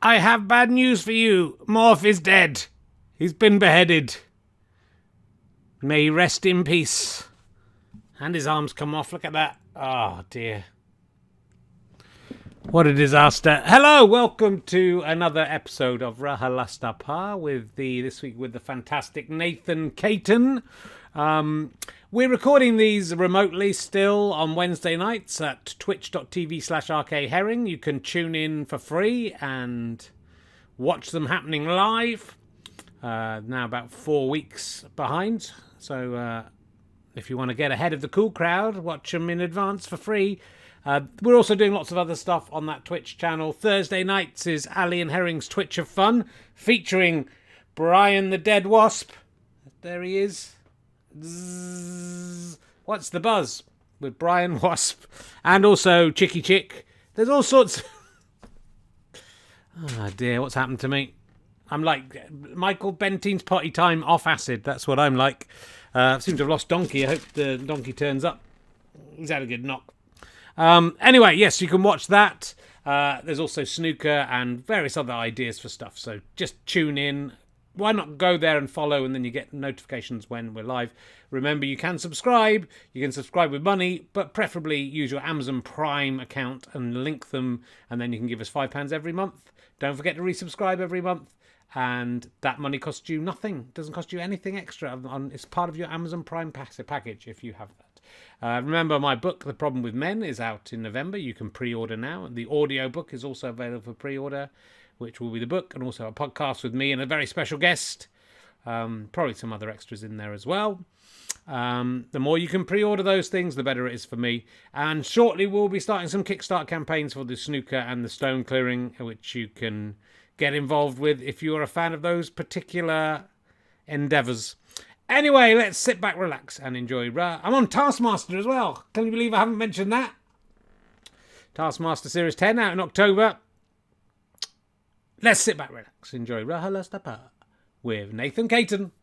I have bad news for you. Morph is dead. He's been beheaded. May he rest in peace. And his arms come off. Look at that. Oh, dear. What a disaster. Hello, welcome to another episode of RHLSTP with this week with the fantastic Nathan Caton. We're recording these remotely still on Wednesday nights at twitch.tv/rkherring. You can tune in for free and watch them happening live. Now about 4 weeks behind. So if you want to get ahead of the cool crowd, watch them in advance for free. We're also doing lots of other stuff on that Twitch channel. Thursday nights is Ali and Herring's Twitch of Fun, featuring Brian the Dead Wasp. There he is. Zzz. What's the buzz? With Brian Wasp. And also Chicky Chick. There's all sorts. Oh dear, what's happened to me? I'm like Michael Bentine's potty time off acid. That's what I'm like. I seem to have lost Donkey. I hope the Donkey turns up. He's had a good knock. Anyway, yes, you can watch that. There's also snooker and various other ideas for stuff. So just tune in. Why not go there and follow, and then you get notifications when we're live. Remember, you can subscribe. You can subscribe with money, but preferably use your Amazon Prime account and link them, and then you can give us £5 every month. Don't forget to resubscribe every month, and that money costs you nothing. It doesn't cost you anything extra. It's part of your Amazon Prime package if you have that. Remember, my book, The Problem with Men, is out in November. You can pre-order now. The audio book is also available for pre-order, which will be the book, and also a podcast with me and a very special guest. Probably some other extras in there as well. The more you can pre-order those things, the better it is for me. And shortly we'll be starting some Kickstarter campaigns for the snooker and the stone clearing, which you can get involved with if you're a fan of those particular endeavours. Anyway, let's sit back, relax, and enjoy. I'm on Taskmaster as well. Can you believe I haven't mentioned that? Taskmaster Series 10 out in October. Let's sit back, relax, enjoy RHLSTP with Nathan Caton.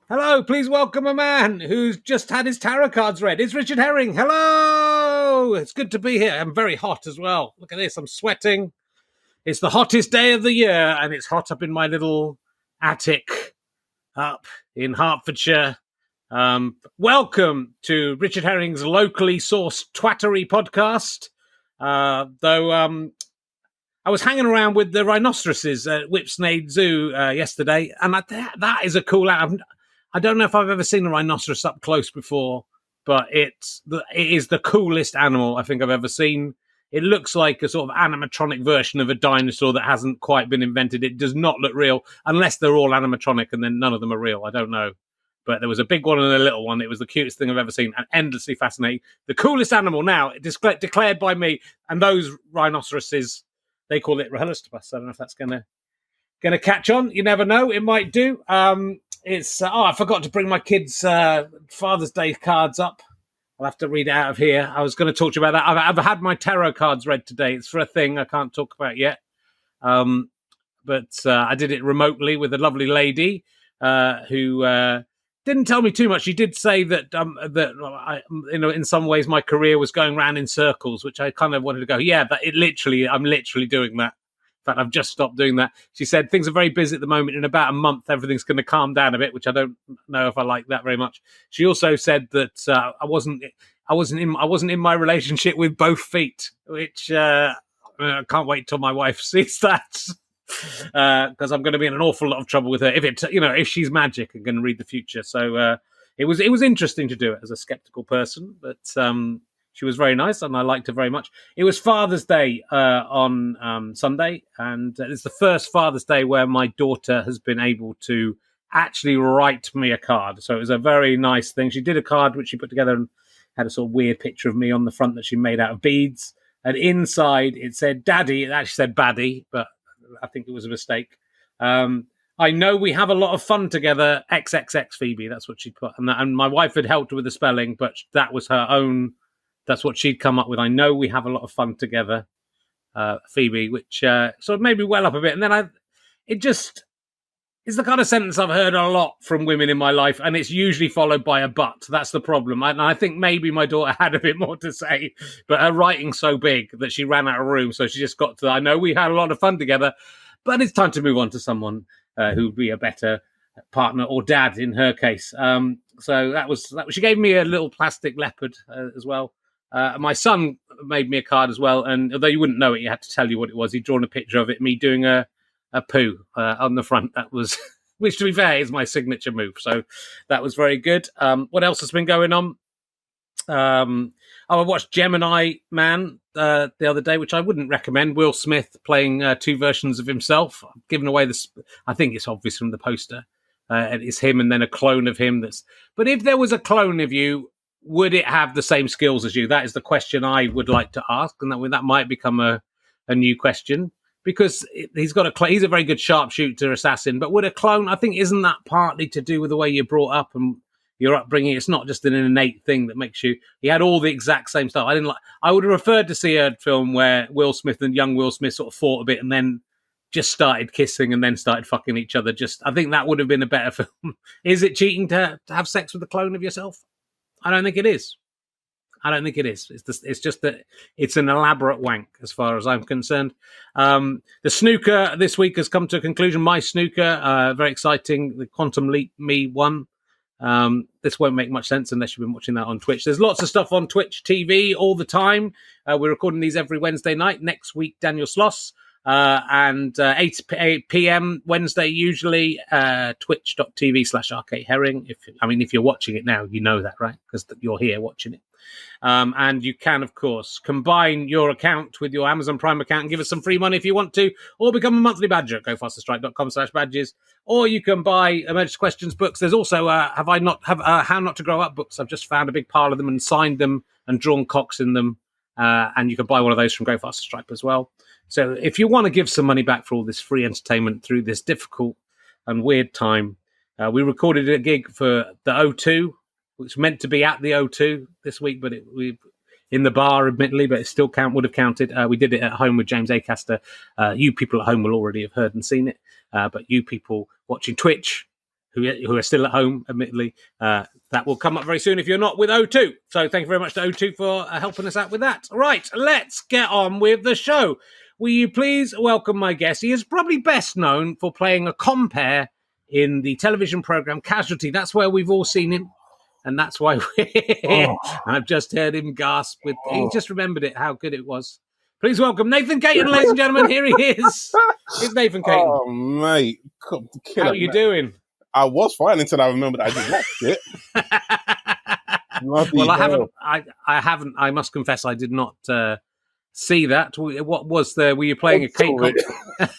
Hello, please welcome a man who's just had his tarot cards read. It's Richard Herring. Hello! It's good to be here. I'm very hot as well. Look at this, I'm sweating. It's the hottest day of the year, and it's hot up in my little attic up in Hertfordshire. Welcome to Richard Herring's locally sourced twattery podcast. I was hanging around with the rhinoceroses at Whipsnade Zoo yesterday, and that is a cool animal. I don't know if I've ever seen a rhinoceros up close before, but it is the coolest animal I think I've ever seen. It looks like a sort of animatronic version of a dinosaur that hasn't quite been invented. It does not look real, unless they're all animatronic and then none of them are real. I don't know. But there was a big one and a little one. It was the cutest thing I've ever seen and endlessly fascinating. The coolest animal now, declared by me, and those rhinoceroses, they call it RHLSTP. So I don't know if that's going to catch on. You never know. It might do. I forgot to bring my kids' Father's Day cards up. I'll have to read it out of here. I was going to talk to you about that. I've had my tarot cards read today. It's for a thing I can't talk about yet. But I did it remotely with a lovely lady who didn't tell me too much. She did say that I, in some ways my career was going round in circles, which I kind of wanted to go, yeah, but I'm literally doing that. In fact, I've just stopped doing that. She said things are very busy at the moment. In about a month, everything's going to calm down a bit, which I don't know if I like that very much. She also said that I wasn't in my relationship with both feet, which I can't wait till my wife sees that. Because I'm going to be in an awful lot of trouble with her if she's magic and can read the future. So it was interesting to do it as a skeptical person, but she was very nice and I liked her very much. It was Father's Day on Sunday, and it's the first Father's Day where my daughter has been able to actually write me a card. So it was a very nice thing. She did a card which she put together and had a sort of weird picture of me on the front that she made out of beads. And inside it said Daddy. It actually said Baddie, but I think it was a mistake. I know we have a lot of fun together. XXX Phoebe, that's what she put, and my wife had helped with the spelling, but that was her own. That's what she'd come up with. I know we have a lot of fun together, Phoebe, which sort of made me well up a bit. And then it just is the kind of sentence I've heard a lot from women in my life, and it's usually followed by a but. That's the problem. And I think maybe my daughter had a bit more to say, but her writing's so big that she ran out of room, so she just got to, I know we had a lot of fun together, but it's time to move on to someone who'd be a better partner or dad in her case. So that was. She gave me a little plastic leopard as well. My son made me a card as well, and although you wouldn't know it, you had to tell you what it was. He'd drawn a picture of it, me doing a poo on the front. That was, which to be fair, is my signature move. So that was very good. What else has been going on? I watched Gemini Man the other day, which I wouldn't recommend. Will Smith playing two versions of himself. I've given away this. I think it's obvious from the poster. It's him and then a clone of him. But if there was a clone of you, would it have the same skills as you? That is the question I would like to ask, and that might become a new question, because he's a very good sharpshooter assassin. But would a clone? I think, isn't that partly to do with the way you're brought up and your upbringing? It's not just an innate thing that makes you. He had all the exact same stuff. I would have preferred to see a film where Will Smith and young Will Smith sort of fought a bit and then just started kissing and then started fucking each other. I think that would have been a better film. Is it cheating to have sex with a clone of yourself? I don't think it is. It's just that it's an elaborate wank, as far as I'm concerned. The snooker this week has come to a conclusion. My snooker, very exciting. The Quantum Leap Me won. This won't make much sense unless you've been watching that on Twitch. There's lots of stuff on Twitch TV all the time. We're recording these every Wednesday night. Next week, Daniel Sloss. And 8 p.m. Wednesday, usually, twitch.tv/Arcade Herring. If you're watching it now, you know that, right? Because you're here watching it. And you can, of course, combine your account with your Amazon Prime account and give us some free money if you want to, or become a monthly badger at gofasterstripe.com/badges, or you can buy Emergency Questions books. There's also How Not to Grow Up books. I've just found a big pile of them and signed them and drawn cocks in them. And you can buy one of those from Go Faster Stripe as well. So if you want to give some money back for all this free entertainment through this difficult and weird time, we recorded a gig for the O2, which meant to be at the O2 this week, but we in the bar, admittedly, but it still would have counted. We did it at home with James Acaster. You people at home will already have heard and seen it, but you people watching Twitch, who are still at home, admittedly, that will come up very soon if you're not with O2. So thank you very much to O2 for helping us out with that. Right, let's get on with the show. Will you please welcome my guest? He is probably best known for playing a compere in the television programme Casualty. That's where we've all seen him, and that's why we're here. I've just heard him gasp. He just remembered it, how good it was. Please welcome Nathan Caton, ladies and gentlemen. Here he is. It's Nathan Caton. Oh, mate. How are you doing? I was fine until I remembered I did watch it. Well, I haven't. I must confess, I did not see that. What was there? Were you playing a cake?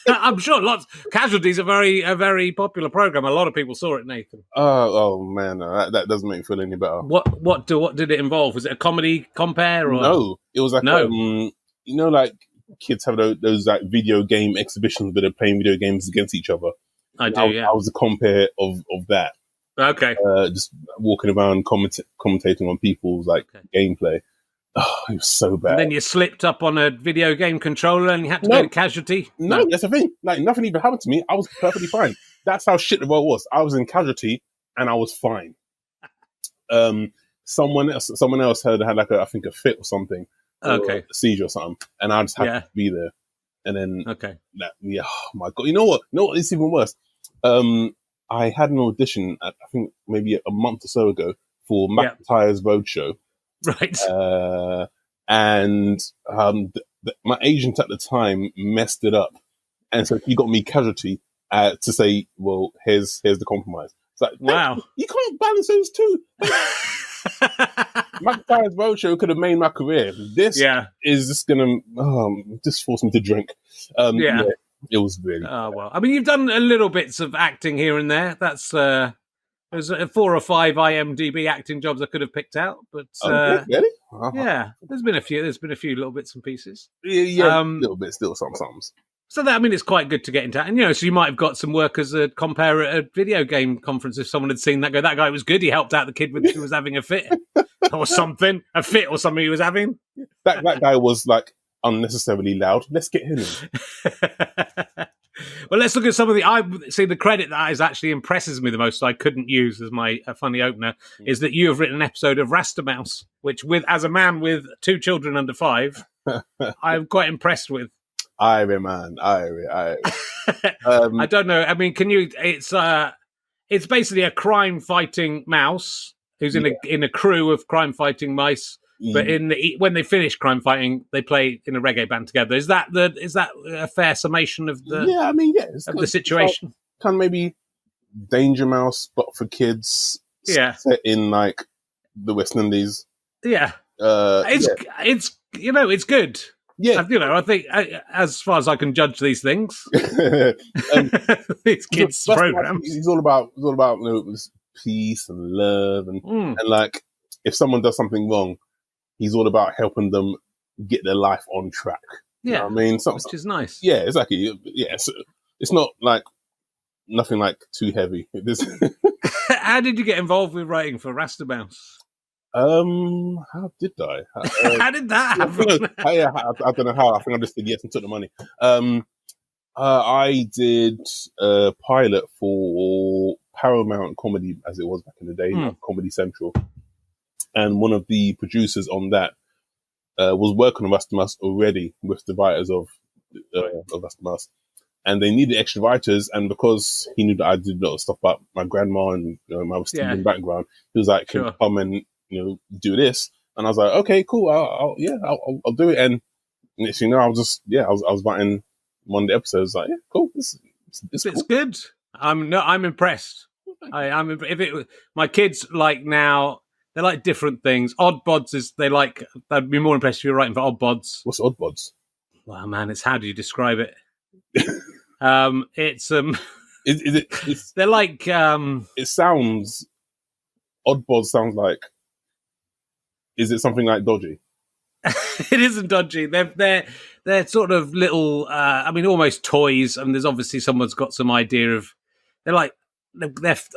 I'm sure lots. Casualties are a very popular program. A lot of people saw it, Nathan. Oh man, that doesn't make me feel any better. What did it involve? Was it a comedy compare? Or? No, it was like like kids have those like video game exhibitions where they're playing video games against each other. I was a compare of that. Okay. Just walking around commentating on people's gameplay. Oh, it was so bad. And then you slipped up on a video game controller and you had to go to Casualty? No, that's the thing. Nothing even happened to me. I was perfectly fine. That's how shit the role was. I was in Casualty and I was fine. Someone else had I think a fit or something. Okay. Or a seizure or something. And I just had to be there. And then, oh my God. You know what? It's even worse. I had an audition, I think maybe a month or so ago, for McIntyre's Roadshow. Right. And my agent at the time messed it up. And so he got me Casualty to say, well, here's the compromise. It's like, wow. You can't balance those two. McIntyre's Roadshow could have made my career. This is just going to just force me to drink. It was really bad. Well. I mean, you've done a little bits of acting here and there. That's there's 4 or 5 IMDb acting jobs I could have picked out, but really? Yeah, there's been a few. There's been a few little bits and pieces. Yeah, little bit, still some. So that, I mean, it's quite good to get into. And, so you might have got some work as a compare at a video game conference if someone had seen that that guy was good. He helped out the kid who was having a fit or something. A fit or something he was having. That guy was like unnecessarily loud. Let's get him in. Well, let's look at some of the credit that is actually impresses me the most, so I couldn't use as my funny opener, is that you have written an episode of Rasta Mouse, which as a man with 2 children under 5, I'm quite impressed with. Aye, man. Aye. I don't know. I mean, it's basically a crime-fighting mouse who's in a crew of crime-fighting mice. But when they finish crime fighting, they play in a reggae band together. Is that a fair summation of the? Yeah, I mean, the situation. Like, kind of maybe Danger Mouse, but for kids. Yeah, set in like the West Indies. Yeah, it's good. Yeah, I think as far as I can judge these things, these kids' programs. It's all about peace and love and like if someone does something wrong. He's all about helping them get their life on track. Yeah, you know what I mean, which is nice. Yeah, exactly. Yeah, so it's not like nothing like too heavy. How did you get involved with writing for Rasta Mouse? How did I? How did that happen? I don't know how. I think I just did yes and took the money. I did a pilot for Paramount Comedy, as it was back in the day, Comedy Central. And one of the producers on that was working on Rasta Mouse already with the writers of Rasta Mouse. And they needed extra writers. And because he knew that I did a lot of stuff about my grandma and my Stephen background, he was like, can you come and do this? And I was like, okay, cool. I'll do it. And next thing you know, I was writing one of the episodes. Like, yeah, cool. It's cool. Good. I'm impressed. My kids like now. They like different things. Odd Bods they'd be more impressed if you were writing for Odd Bods. What's Odd Bods? Well, man, how do you describe it? It's they're like it sounds Odd Bods sounds like, is it something like dodgy? It isn't dodgy. They're sort of little almost toys, and there's obviously someone's got some idea of they're like they've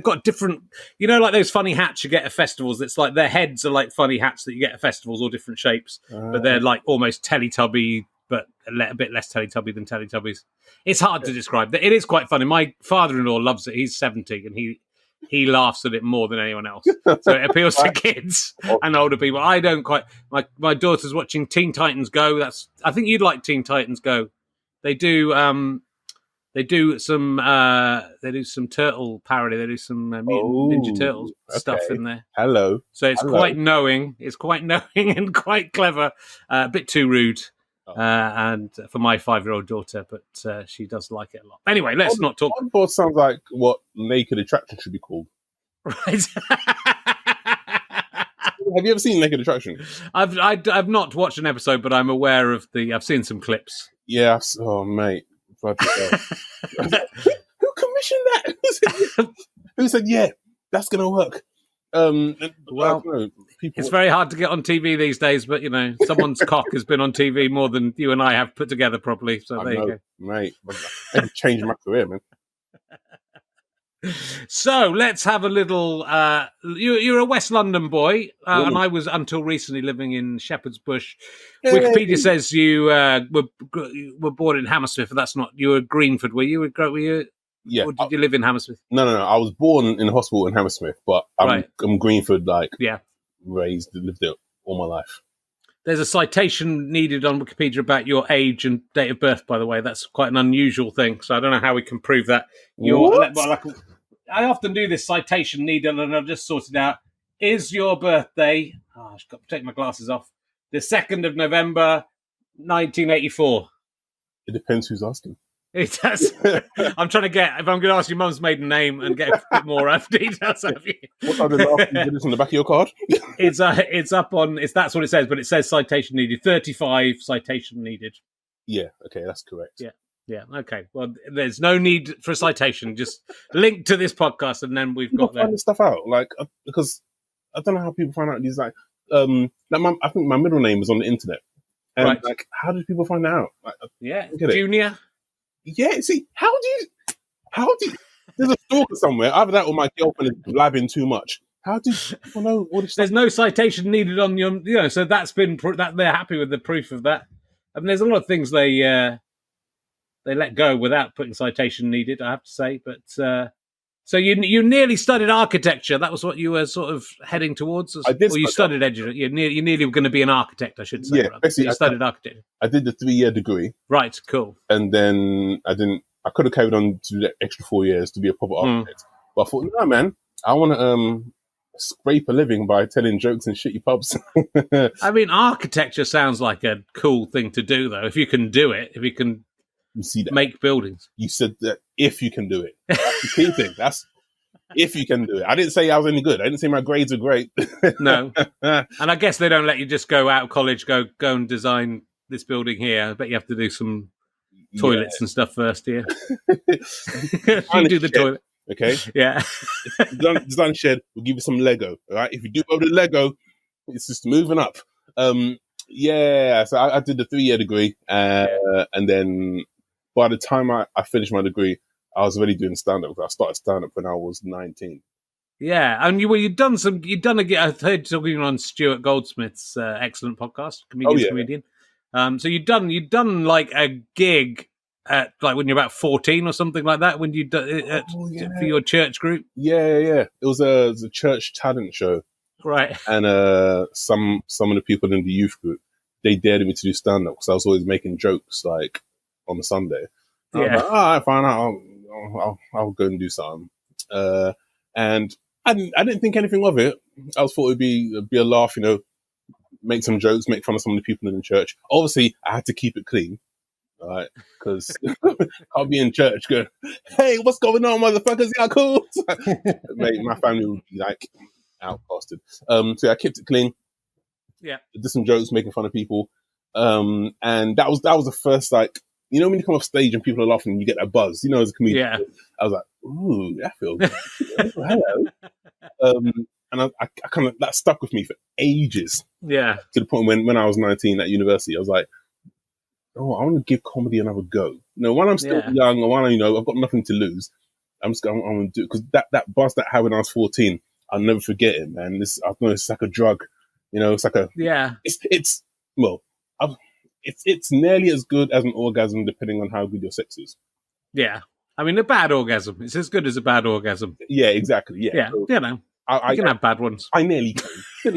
got different, like those funny hats you get at festivals. It's like their heads are like funny hats that you get at festivals, all different shapes, but they're like almost Teletubby, but a bit less Teletubby than Teletubbies. It's hard to describe. It is quite funny. My father-in-law loves it. He's 70, and he laughs at it more than anyone else. So it appeals to kids and older people. I don't quite. My daughter's watching Teen Titans Go. I think you'd like Teen Titans Go. They do. They do some turtle parody. They do some Ninja Turtles stuff in there. Hello. So it's quite knowing. It's quite knowing and quite clever. A bit too rude, and for my 5-year-old daughter, but she does like it a lot. Anyway, let's not talk. Odd Bods sounds like what Naked Attraction should be called. Right. Have you ever seen Naked Attraction? I've not watched an episode, but I'm aware of I've seen some clips. Yes. Oh, mate. Who commissioned that? Who said, yeah, that's going to work? Well, it's very hard to get on TV these days, but, someone's cock has been on TV more than you and I have put together properly. So there you go. Mate, I've changed my career, man. So let's have a little. You're a West London boy, and I was until recently living in Shepherd's Bush. Hey. Wikipedia says you were born in Hammersmith, but that's not. You were Greenford, were you? Yeah. Or did you live in Hammersmith? No. I was born in a hospital in Hammersmith, but I'm Greenford, raised, lived there all my life. There's a citation needed on Wikipedia about your age and date of birth, by the way. That's quite an unusual thing, so I don't know how we can prove that. I often do this citation needed, and I've just sorted out. Is your birthday... I've got to take my glasses off. The 2nd of November, 1984. It depends who's asking. It does. I'm trying to get... If I'm going to ask your mum's maiden name and get a bit more details of you. What are the last digits on the back of your card? It's up on... That's what it says, but it says citation needed. 35 citation needed. Yeah, okay, that's correct. Yeah, okay. Well, there's no need for a citation. Just link to this podcast, and then we've got find this stuff out. Because I don't know how people find out these I think my middle name is on the internet, And like, how did people find out? Like, Junior. Yeah, see, how do you? There's a stalker somewhere. Either that or my girlfriend is blabbing too much. How do people know all this stuff? There's no citation needed on your, so that's been that they're happy with the proof of that. I mean, there's a lot of things they let go without putting citation needed, I have to say. But so you nearly studied architecture. That was what you were sort of heading towards. I did. Or you studied engineering. You nearly were going to be an architect, I should say. Yeah, basically, you studied architecture. I did the 3-year degree. Right, cool. And then I didn't. I could have carried on to do the extra 4 years to be a proper architect. But I thought, no, man, I want to scrape a living by telling jokes in shitty pubs. I mean, architecture sounds like a cool thing to do, though. If you can do it, if you can make buildings. You said that if you can do it. That's the key thing. That's if you can do it. I didn't say I was any good. I didn't say my grades are great. No. And I guess they don't let you just go out of college, go and design this building here. I bet you have to do some toilets and stuff first here. You do the toilet. Okay. Yeah. Design shed, we'll give you some Lego. All right. If you do over the Lego, it's just moving up. Yeah. So I did the 3-year degree. And then by the time I finished my degree, I was already doing stand-up. I started stand-up when I was 19. Yeah. And I heard talking on Stuart Goldsmith's excellent podcast, Comedian. So you'd done like a gig at like when you're about 14 or something like that when you for your church group. Yeah. It was a church talent show, right? And some of the people in the youth group, they dared me to do stand up because I was always making jokes like on a Sunday. I was like, all right, fine, I'll go and do something. And I didn't think anything of it. I thought it'd be a laugh, make some jokes, make fun of some of the people in the church. Obviously, I had to keep it clean. Right, because I'll be in church going, "Hey, what's going on, motherfuckers? Yeah, cool." Mate, my family would be like outcasted. So I kept it clean. Yeah, did some jokes, making fun of people, and that was the first, like, when you come off stage and people are laughing, and you get that buzz. As a comedian, I was like, "Ooh, that feels good." Hello. And I kind of, that stuck with me for ages. Yeah, to the point when I was 19 at university, I was like, I want to give comedy another go. When I'm still young, or when I've got nothing to lose, I'm going to do it, because that buzz that I had when I was 14, I'll never forget it, man. I know it's like a drug, it's like a It's nearly as good as an orgasm, depending on how good your sex is. Yeah, I mean, a bad orgasm, it's as good as a bad orgasm. Yeah, exactly. Yeah, so, you can have bad ones. I nearly can,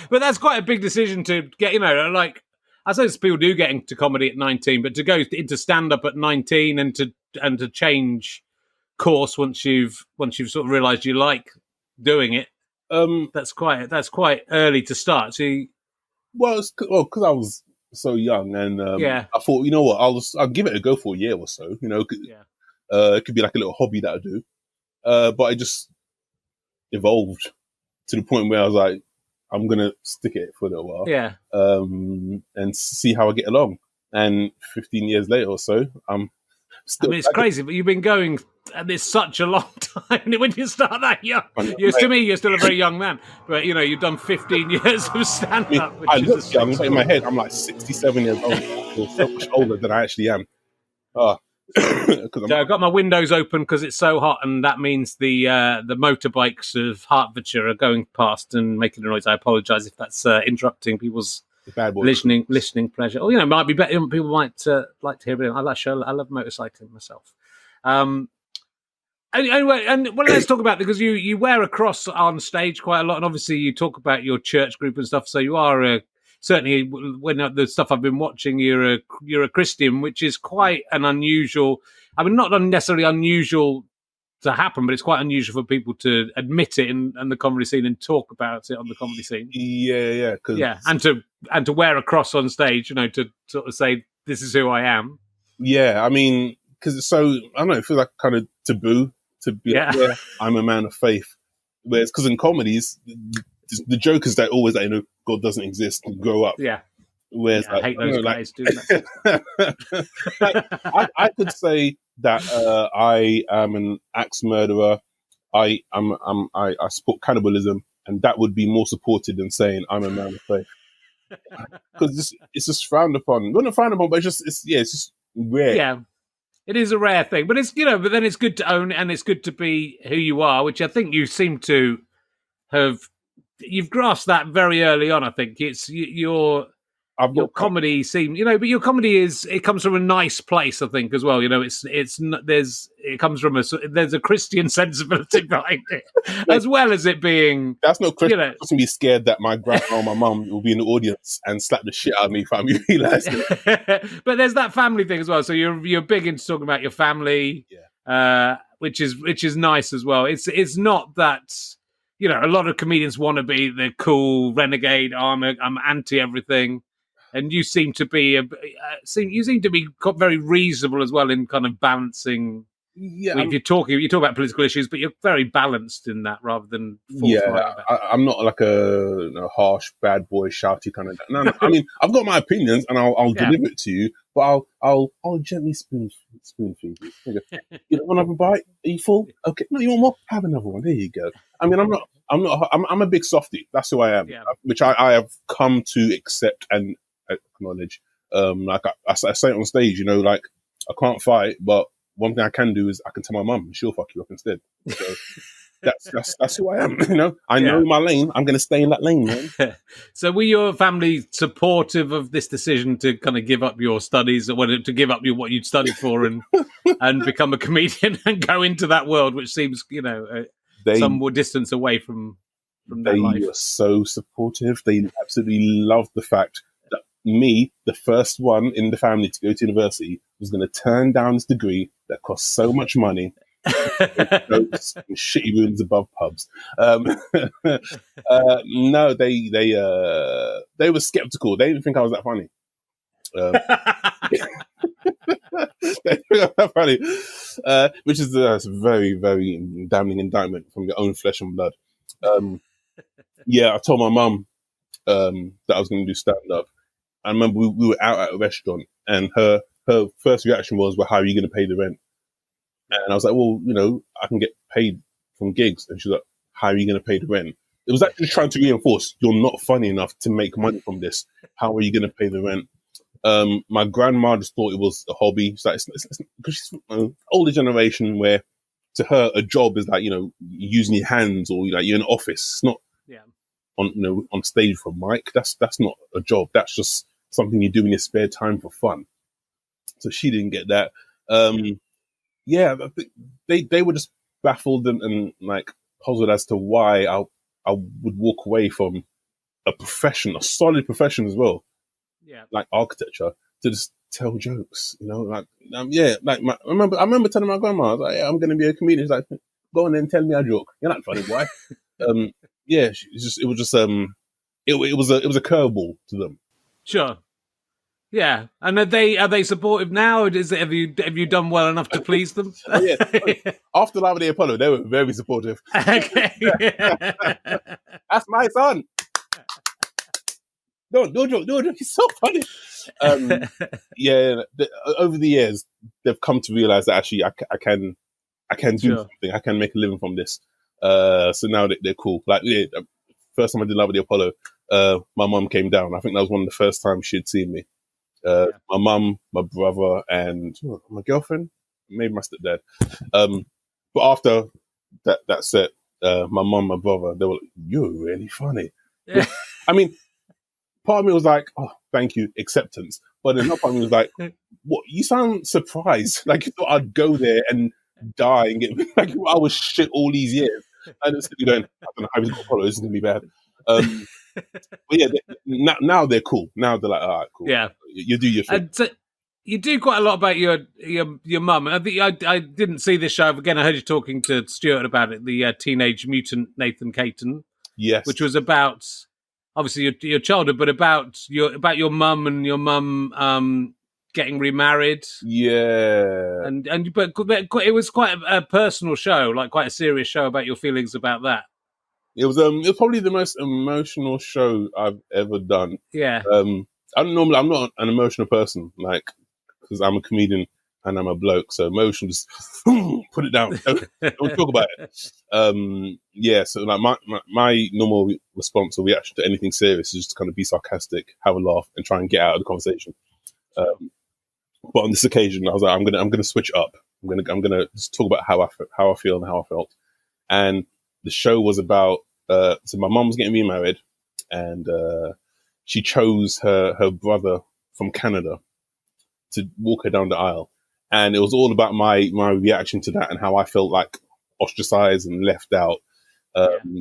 but that's quite a big decision to get. Like, I suppose people do get into comedy at 19, but to go into stand up at 19 and to change course once you've sort of realised you like doing it, that's quite early to start. So, because I was so young, and I thought, you know what, I'll give it a go for a year or so. It could be like a little hobby that I do. But it just evolved to the point where I was like, I'm going to stick it for a little while. Yeah. And see how I get along. And 15 years later or so, I'm still... it's crazy, but you've been going, and it's such a long time. When you start that young, to me, you're still a very young man. But, you've done 15 years of stand-up. I look young, but in my head, I'm like 67 years old. Or so much older than I actually am. So I've got my windows open because it's so hot, and that means the motorbikes of Hertfordshire are going past and making a noise. I apologise if that's interrupting people's listening pleasure. Or it might be better. People might like to hear it. I love motorcycling myself. Anyway, let's talk about, because you wear a cross on stage quite a lot, and obviously you talk about your church group and stuff. So you are certainly, when the stuff I've been watching, you're a Christian, which is quite an unusual. I mean, not necessarily unusual to happen, but it's quite unusual for people to admit it in the comedy scene and talk about it on the comedy scene. Yeah. And to wear a cross on stage, to sort of say, this is who I am. Yeah, I mean, because it's so, I don't know, it feels like kind of taboo to be like, I'm a man of faith. Whereas, because in comedies, the joke is that always that, God doesn't exist and grow up. Yeah. Whereas, I hate those guys doing that. I could say that I am an axe murderer. I support cannibalism, and that would be more supported than saying I'm a man of faith. because it's just frowned upon. Well, not frowned upon, but it's just rare. Yeah, it is a rare thing, but it's but then it's good to own it, and it's good to be who you are, which I think you seem to have. You've grasped that very early on. I think it's your comedy seems, but your comedy it comes from a nice place, I think, as well. It comes from there's a Christian sensibility behind it, as well as it being. That's no Christian. I'm going to be scared that my grandma or my mum will be in the audience and slap the shit out of me if I realise it. But there's that family thing as well. So you're big into talking about your family, which is nice as well. It's not that. A lot of comedians want to be the cool renegade. I'm anti everything, and you seem to be very reasonable as well in kind of balancing. Yeah, if you talk about political issues, but you're very balanced in that rather than I'm not like a harsh bad boy shouty kind of. No. I mean, I've got my opinions and I'll deliver it to you, but I'll gently spoon feed you. You don't want another bite? Are you full? Okay, no, you want more? Have another one. There you go. I mean, I'm a big softie. That's who I am, which I have come to accept and acknowledge. Like I say it on stage, like I can't fight, but one thing I can do is I can tell my mum and she'll fuck you up instead. So that's who I am. I know my lane. I'm going to stay in that lane, man. So were your family supportive of this decision to kind of give up your studies, or to give up what you'd studied for and become a comedian and go into that world, which seems, some more distance away from that life? They were so supportive. They absolutely loved the fact that me, the first one in the family to go to university, was going to turn down this degree that cost so much money. Shitty rooms above pubs. No, they were skeptical. They didn't think I was that funny. They think I was that funny, which is a very, very damning indictment from your own flesh and blood. I told my mum that I was going to do stand-up. I remember we were out at a restaurant, and her first reaction was, "Well, how are you going to pay the rent?" And I was like, "Well, I can get paid from gigs." And she was like, "How are you going to pay the rent?" It was actually trying to reinforce, "You're not funny enough to make money from this. How are you going to pay the rent?" My grandma just thought it was a hobby. It's like, because she's older generation, where to her a job is like using your hands, or like you're in an office. It's not on stage for a mic. That's not a job. That's just something you do in your spare time for fun. So she didn't get that. They were just baffled and like puzzled as to why I would walk away from a solid profession as well, like architecture, to just tell jokes. I remember telling my grandma, I was like, I'm going to be a comedian. She's like, go on then, tell me a joke. You're not funny, boy. It was a curveball to them. Sure. Yeah, and are they supportive now? Have you done well enough to please them? After Live at the Apollo, they were very supportive. Okay, that's my son. No joke. He's so funny. Over the years, they've come to realize that actually I can do something. I can make a living from this. So now they're cool. Like first time I did Live at the Apollo, my mum came down. I think that was one of the first times she'd seen me. My mum, my brother, and my girlfriend, maybe my stepdad. But after that set, my mum, my brother, they were like, "You're really funny." Yeah. I mean, part of me was like, "Oh, thank you, acceptance." But another part of me was like, "What? You sound surprised? Like you thought I'd go there and die and get like I was shit all these years." And it's going, "I don't know how he's got Apollo. This is gonna be bad." But now they're cool. Now they're like, "All right, cool. Yeah, you do your thing." And so you do quite a lot about your mum. I think I didn't see this show again. I heard you talking to Stuart about it. The Teenage Mutant Nathan Caton, yes, which was about obviously your childhood, but about your mum and your mum getting remarried. Yeah, but it was quite a personal show, like quite a serious show about your feelings about that. It was probably the most emotional show I've ever done. Yeah. I'm not an emotional person, like, because I'm a comedian. and I'm a bloke, so emotion just put it down. Don't talk about it. Yeah, so like my normal response or reaction to anything serious is just to kind of be sarcastic, have a laugh, and try and get out of the conversation. But on this occasion, I was like, I'm gonna switch up. I'm gonna just talk about how I feel and how I felt. And the show was about so my mum was getting remarried, and she chose her brother from Canada to walk her down the aisle, and it was all about my reaction to that and how I felt like ostracized and left out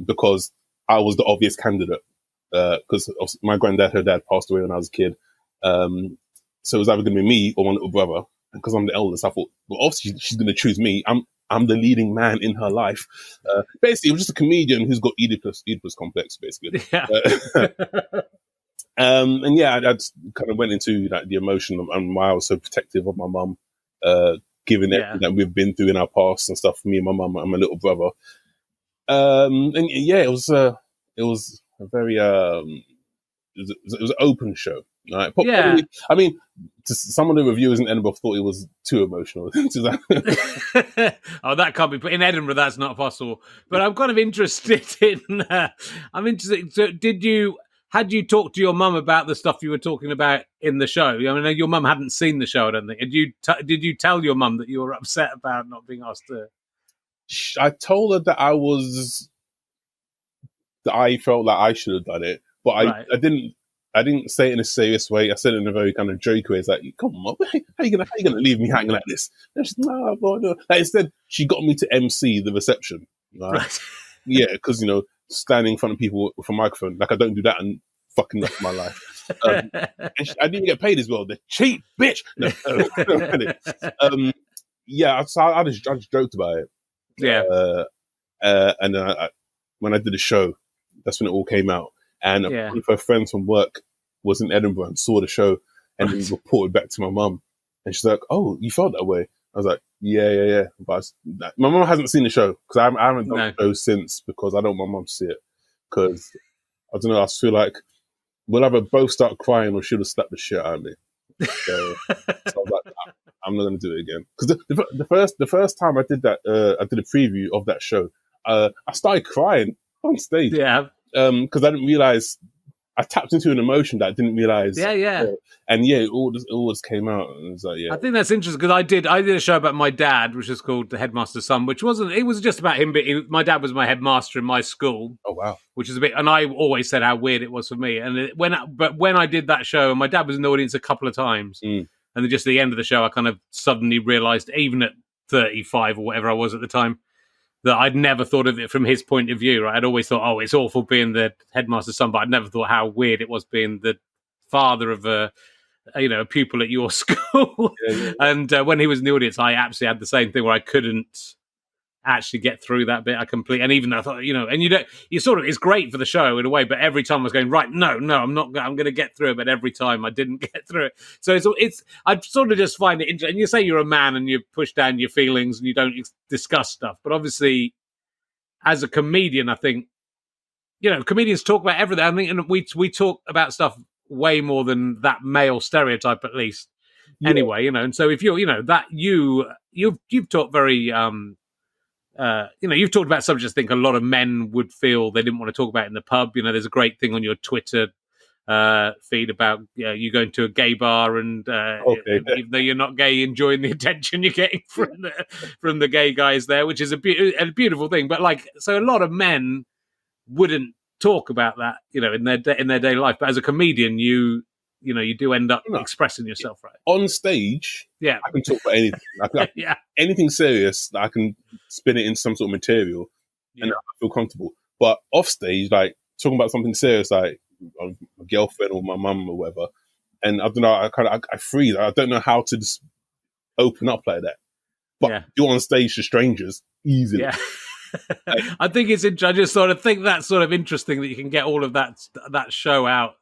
because I was the obvious candidate because my granddad, her dad, passed away when I was a kid. So it was either going to be me or my little brother. And because I'm the eldest, I thought, well, obviously she's going to choose me. I'm the leading man in her life. Basically, it was just a comedian who's got Oedipus complex, basically. Yeah. And yeah, I kind of went into like the emotion and why I was so protective of my mum, given everything that we've been through in our past and stuff. Me and my mum and my little brother. And yeah, it was a very it was an open show. Right? Probably, I mean, some of the reviewers in Edinburgh thought it was too emotional. Oh, that can't be. But in Edinburgh, that's not possible. But I'm kind of interested in. I'm interested. So, had you talked to your mum about the stuff you were talking about in the show? I mean, your mum hadn't seen the show, I don't think. Did you tell your mum that you were upset about not being asked to? I told her that I felt like I should have done it, but I didn't say it in a serious way. I said it in a very kind of joke way. It's like, come on, how are you gonna leave me hanging like this? And she's, no. Like, instead, she got me to MC the reception. Right? Yeah, because standing in front of people with a microphone, like I don't do that and fucking up my life. And I didn't even get paid as well. The cheap bitch. No, yeah, so I just joked about it. Yeah. And when I did a show, that's when it all came out. And one of her friends from work was in Edinburgh and saw the show and then reported back to my mum. And she's like, "Oh, you felt that way?" I was like, yeah. But my mum hasn't seen the show because I haven't done the show since because I don't want my mum to see it. Because, I don't know, I feel like we'll either both start crying or she'll have slapped the shit out of me. So I was like, I'm not going to do it again. Because the first time I did that, I did a preview of that show, I started crying on stage. Yeah. Because I didn't realize I tapped into an emotion that I didn't realize. Yeah. And yeah, it all just came out. And it was like, yeah. I think that's interesting because I did a show about my dad, which is called The Headmaster's Son, which it was just about him. But my dad was my headmaster in my school. Oh, wow. Which is a bit, and I always said how weird it was for me. And when I did that show, and my dad was in the audience a couple of times, and then just at the end of the show, I kind of suddenly realized, even at 35 or whatever I was at the time, that I'd never thought of it from his point of view, right? I'd always thought, oh, it's awful being the headmaster's son, but I'd never thought how weird it was being the father of a pupil at your school. Yeah. And when he was in the audience, I absolutely had the same thing where I couldn't actually get through that bit. And even though I thought, and it's great for the show in a way, but every time I was going, right, no, I'm going to get through it. But every time I didn't get through it. So I sort of just find it interesting. And you say you're a man and you push down your feelings and you don't discuss stuff. But obviously, as a comedian, I think, comedians talk about everything. I mean, and we talk about stuff way more than that male stereotype, at least. Yeah. Anyway, and so if you're, that you've talked very, you've talked about subjects I think a lot of men would feel they didn't want to talk about in the pub. There's a great thing on your Twitter feed about you going to a gay bar and even though you're not gay, enjoying the attention you're getting from the gay guys there, which is a beautiful thing. But so a lot of men wouldn't talk about that, in their daily life. But as a comedian, you do end up expressing yourself, right? On stage, I can talk about anything. Anything serious, I can spin it in some sort of material, and I feel comfortable. But off stage, like talking about something serious, like my girlfriend or my mum or whatever, and I don't know, I freeze. I don't know how to just open up like that. But you're on stage to strangers easily. Yeah. I think it's interesting. I just sort of think that's sort of interesting that you can get all of that show out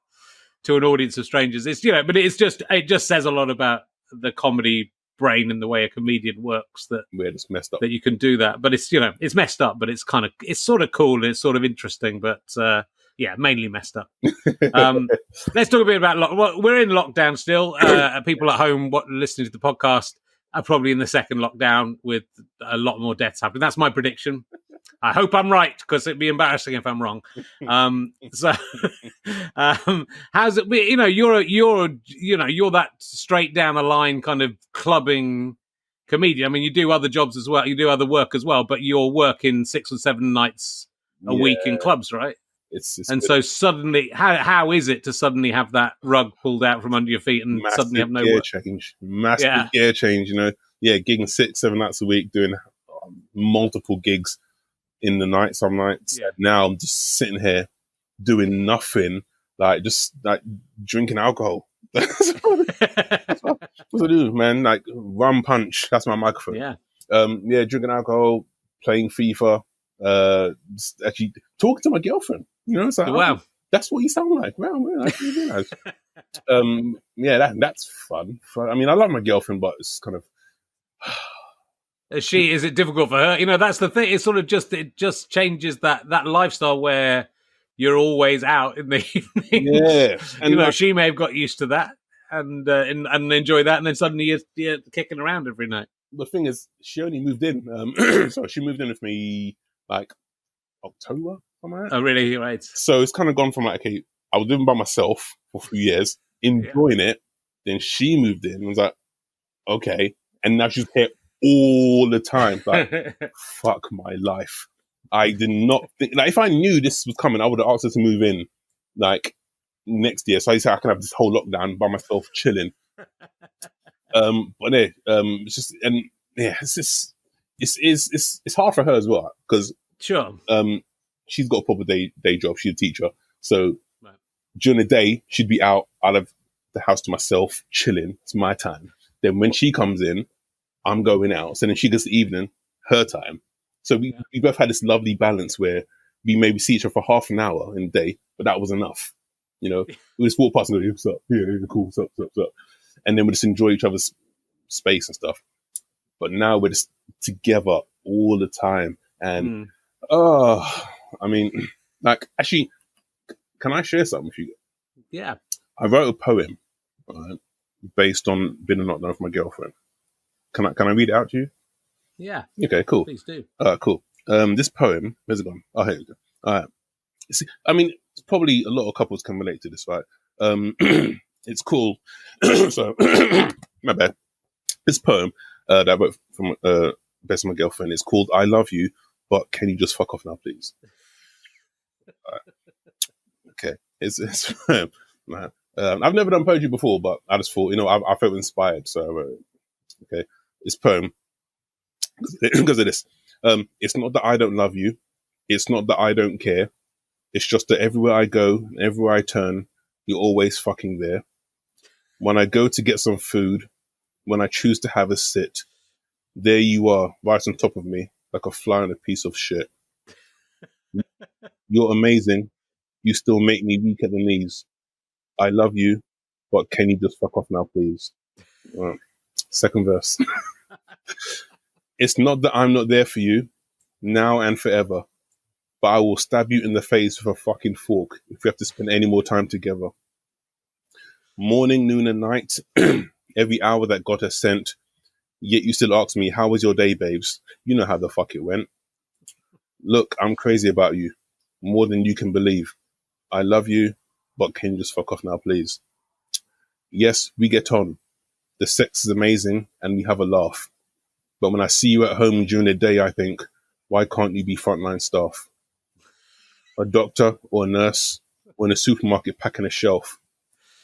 to an audience of strangers. It's but it just says a lot about the comedy brain and the way a comedian works that we're just messed up. That you can do that. But it's it's messed up, but it's sort of cool and it's sort of interesting, but mainly messed up. Let's talk a bit about we're in lockdown still. People at home listening to the podcast probably in the second lockdown with a lot more deaths happening. That's my prediction. I hope I'm right, because it'd be embarrassing if I'm wrong. So, how's it? You're that straight down the line kind of clubbing comedian. I mean, you do other jobs as well. You do other work as well, but you're working 6 or 7 nights a week in clubs, right? It's and good. So suddenly, how is it to suddenly have that rug pulled out from under your feet and suddenly have no work? Massive gear change, gigging 6, 7 nights a week, doing multiple gigs in the night, some nights. Yeah. Now I'm just sitting here doing nothing, just drinking alcohol. That's what I do, man. Like rum punch. That's my microphone. Yeah. Drinking alcohol, playing FIFA, actually talking to my girlfriend. It's like, wow, that's what you sound like. Wow, I didn't realize. That's fun. I mean, I love my girlfriend, but it's kind of. Is it difficult for her? That's the thing. It's sort of it just changes that lifestyle where you're always out in the evening. Yeah, and she may have got used to that and enjoy that, and then suddenly you're kicking around every night. The thing is, she only moved in. So she moved in with me like October. Oh, really? Right. So it's kind of gone from okay, I was living by myself for a few years, enjoying it. Then she moved in and was like, okay, and now she's here all the time. Like, fuck my life. I did not think, if I knew this was coming, I would have asked her to move in next year. So I said I can have this whole lockdown by myself chilling. But it's just, and yeah, it's hard for her as well, because sure, she's got a proper day job. She's a teacher, so during the day she'd be out of the house to myself chilling. It's my time. Then when she comes in, I'm going out. So then she gets the evening, her time. So we both had this lovely balance where we maybe see each other for half an hour in the day, but that was enough. We just walk past and go, what's up? Yeah, cool, what's up? And then we just enjoy each other's space and stuff. But now we're just together all the time. And, I mean, actually, can I share something with you? Yeah. I wrote a poem based on being a lockdown with my girlfriend. Can I read it out to you? Yeah. Okay, cool. Please do. Cool. This poem, where's it gone? Oh, here we go. All right. See, I mean, probably a lot of couples can relate to this, right? It's called, so, my bad. This poem that I wrote from based on my girlfriend is called I Love You, but Can You Just Fuck Off Now, Please? Okay. It's I've never done poetry before, but I just thought, I felt inspired, so I wrote it. Okay. This poem, because of this, it's not that I don't love you. It's not that I don't care. It's just that everywhere I go, everywhere I turn, you're always fucking there. When I go to get some food, when I choose to have a sit, there you are, right on top of me, like a fly on a piece of shit. You're amazing. You still make me weak at the knees. I love you, but can you just fuck off now, please? Second verse. It's not that I'm not there for you, now and forever, but I will stab you in the face with a fucking fork if we have to spend any more time together. Morning, noon, and night, every hour that God has sent, yet you still ask me, how was your day, babes? You know how the fuck it went. Look, I'm crazy about you, more than you can believe. I love you, but can you just fuck off now, please? Yes, we get on. The sex is amazing, and we have a laugh. But when I see you at home during the day, I think, why can't you be frontline staff? A doctor or a nurse, or in a supermarket packing a shelf.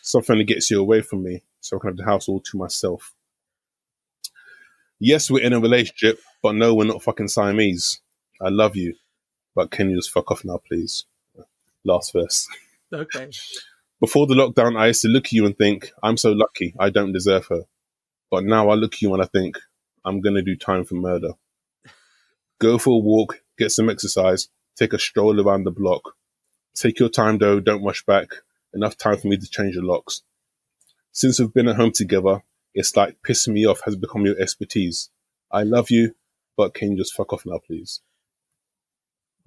Something that gets you away from me, so I can have the house all to myself. Yes, we're in a relationship, but no, we're not fucking Siamese. I love you, but can you just fuck off now, please? Last verse. Okay. Before the lockdown, I used to look at you and think, I'm so lucky, I don't deserve her. But now I look at you and I think, I'm going to do time for murder. Go for a walk, get some exercise, take a stroll around the block. Take your time though, don't rush back. Enough time for me to change the locks. Since we've been at home together, it's like pissing me off has become your expertise. I love you, but can you just fuck off now, please?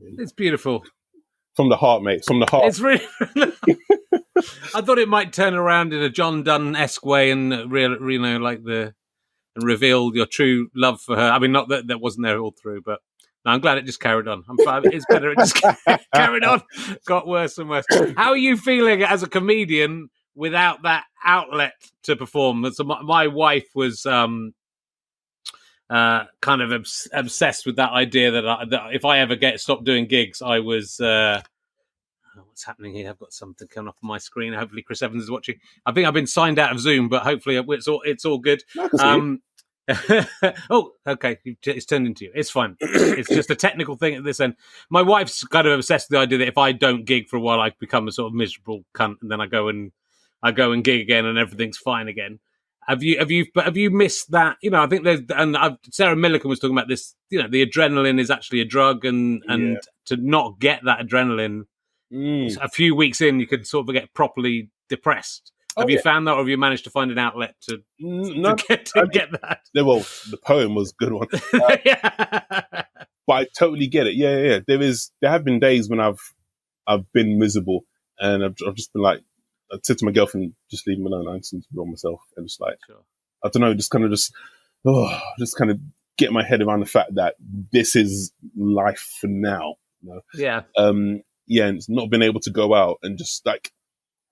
It's beautiful. From the heart, mate. From the heart. It's really. I thought it might turn around in a John Donne-esque way and like the and reveal your true love for her. I mean, not that wasn't there all through, but no, I'm glad it just carried on. It's better it just carried on. Got worse and worse. How are you feeling as a comedian without that outlet to perform? So my wife was kind of obsessed with that idea that if I ever stopped doing gigs, I was. What's happening here? I've got something coming up on my screen. Hopefully, Chris Evans is watching. I think I've been signed out of Zoom, but hopefully, it's all good. Oh, okay. It's turned into you. It's fine. It's just a technical thing at this end. My wife's kind of obsessed with the idea that if I don't gig for a while, I become a sort of miserable cunt, and then I go and gig again, and everything's fine again. Have you missed that? I think Sarah Millican was talking about this. The adrenaline is actually a drug, and to not get that adrenaline, a few weeks in, you could sort of get properly depressed. Have you found that, or have you managed to find an outlet to get that? Well, the poem was a good one, but I totally get it. Yeah. There have been days when I've been miserable, and I've just been like, I said to my girlfriend, just leave me alone. I just need to be on myself, and just like, I don't know, just kind of get my head around the fact that this is life for now. Yeah. And it's not been able to go out and just like.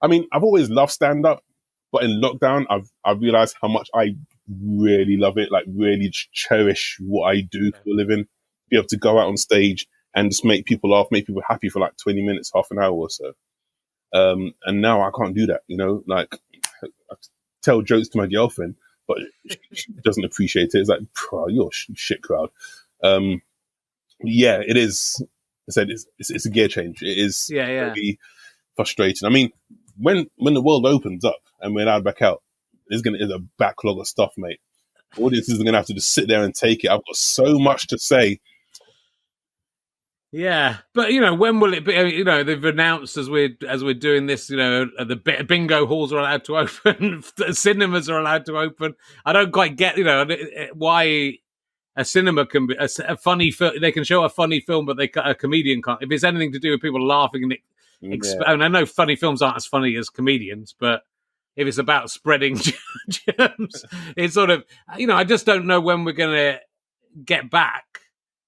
I mean, I've always loved stand-up, but in lockdown, I've realized how much I really love it, like really cherish what I do for a living, be able to go out on stage and just make people laugh, make people happy for like 20 minutes, half an hour or so. And now I can't do that, like I tell jokes to my girlfriend, but she doesn't appreciate it. It's like, you're a shit crowd. It is. I said it's a gear change. It is really frustrating. I mean, when the world opens up and we're allowed back out, there's a backlog of stuff, mate. Audiences are going to have to just sit there and take it. I've got so much to say. Yeah, but when will it be? They've announced as we're doing this, the bingo halls are allowed to open, cinemas are allowed to open. I don't quite get, why a cinema can be a funny film. They can show a funny film, but a comedian can't. If it's anything to do with people laughing and I know funny films aren't as funny as comedians, but if it's about spreading germs, it's sort of, I just don't know when we're going to get back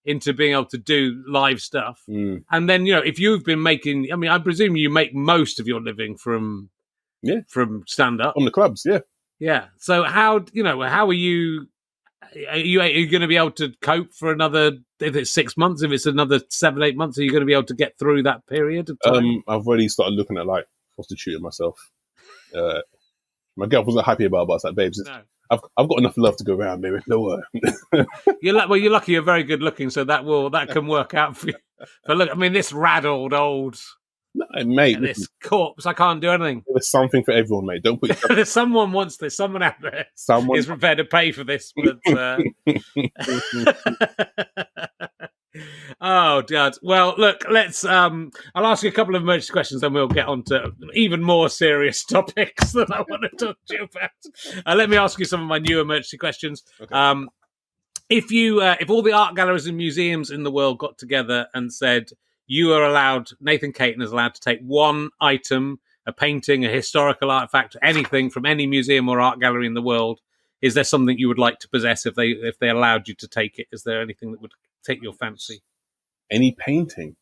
into being able to do live stuff. And then, if you've been making, I presume you make most of your living from stand-up. On the clubs, yeah. Yeah. So how are you going to be able to cope for another, if it's 6 months, if it's another 7-8 months, are you going to be able to get through that period of time? I've already started looking at like prostituting myself. My girl wasn't happy about it, but I was like, babes, I've got enough love to go around, baby. Don't worry. You're lucky. You're very good looking, so that can work out for you. But look, this raddled old. No, mate. This corpse, I can't do anything. There's something for everyone, mate. Don't put yourself... Someone wants this. Someone out there is prepared to pay for this. But, oh, Dad. Well, look, let's. I'll ask you a couple of emergency questions, then we'll get on to even more serious topics that I want to talk to you about. Let me ask you some of my new emergency questions. Okay. If all the art galleries and museums in the world got together and said, Nathan Caton is allowed to take one item, a painting, a historical artifact, anything from any museum or art gallery in the world. Is there something you would like to possess if they allowed you to take it? Is there anything that would take your fancy? Any painting,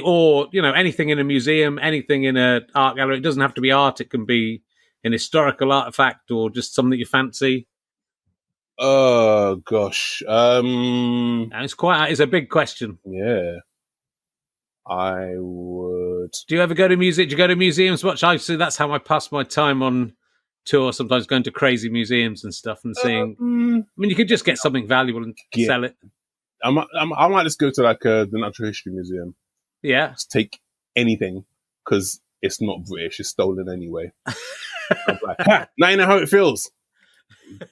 or anything in a museum, anything in an art gallery. It doesn't have to be art. It can be an historical artifact or just something you fancy. Oh gosh, it's a big question. Yeah. I would. Do you ever go to museums? Do you go to museums much? I see. That's how I pass my time on tour. Sometimes going to crazy museums and stuff and seeing. You could just get something valuable and sell it. I might just go to like the Natural History Museum. Yeah. Just take anything because it's not British. It's stolen anyway. I'm like, now you know how it feels.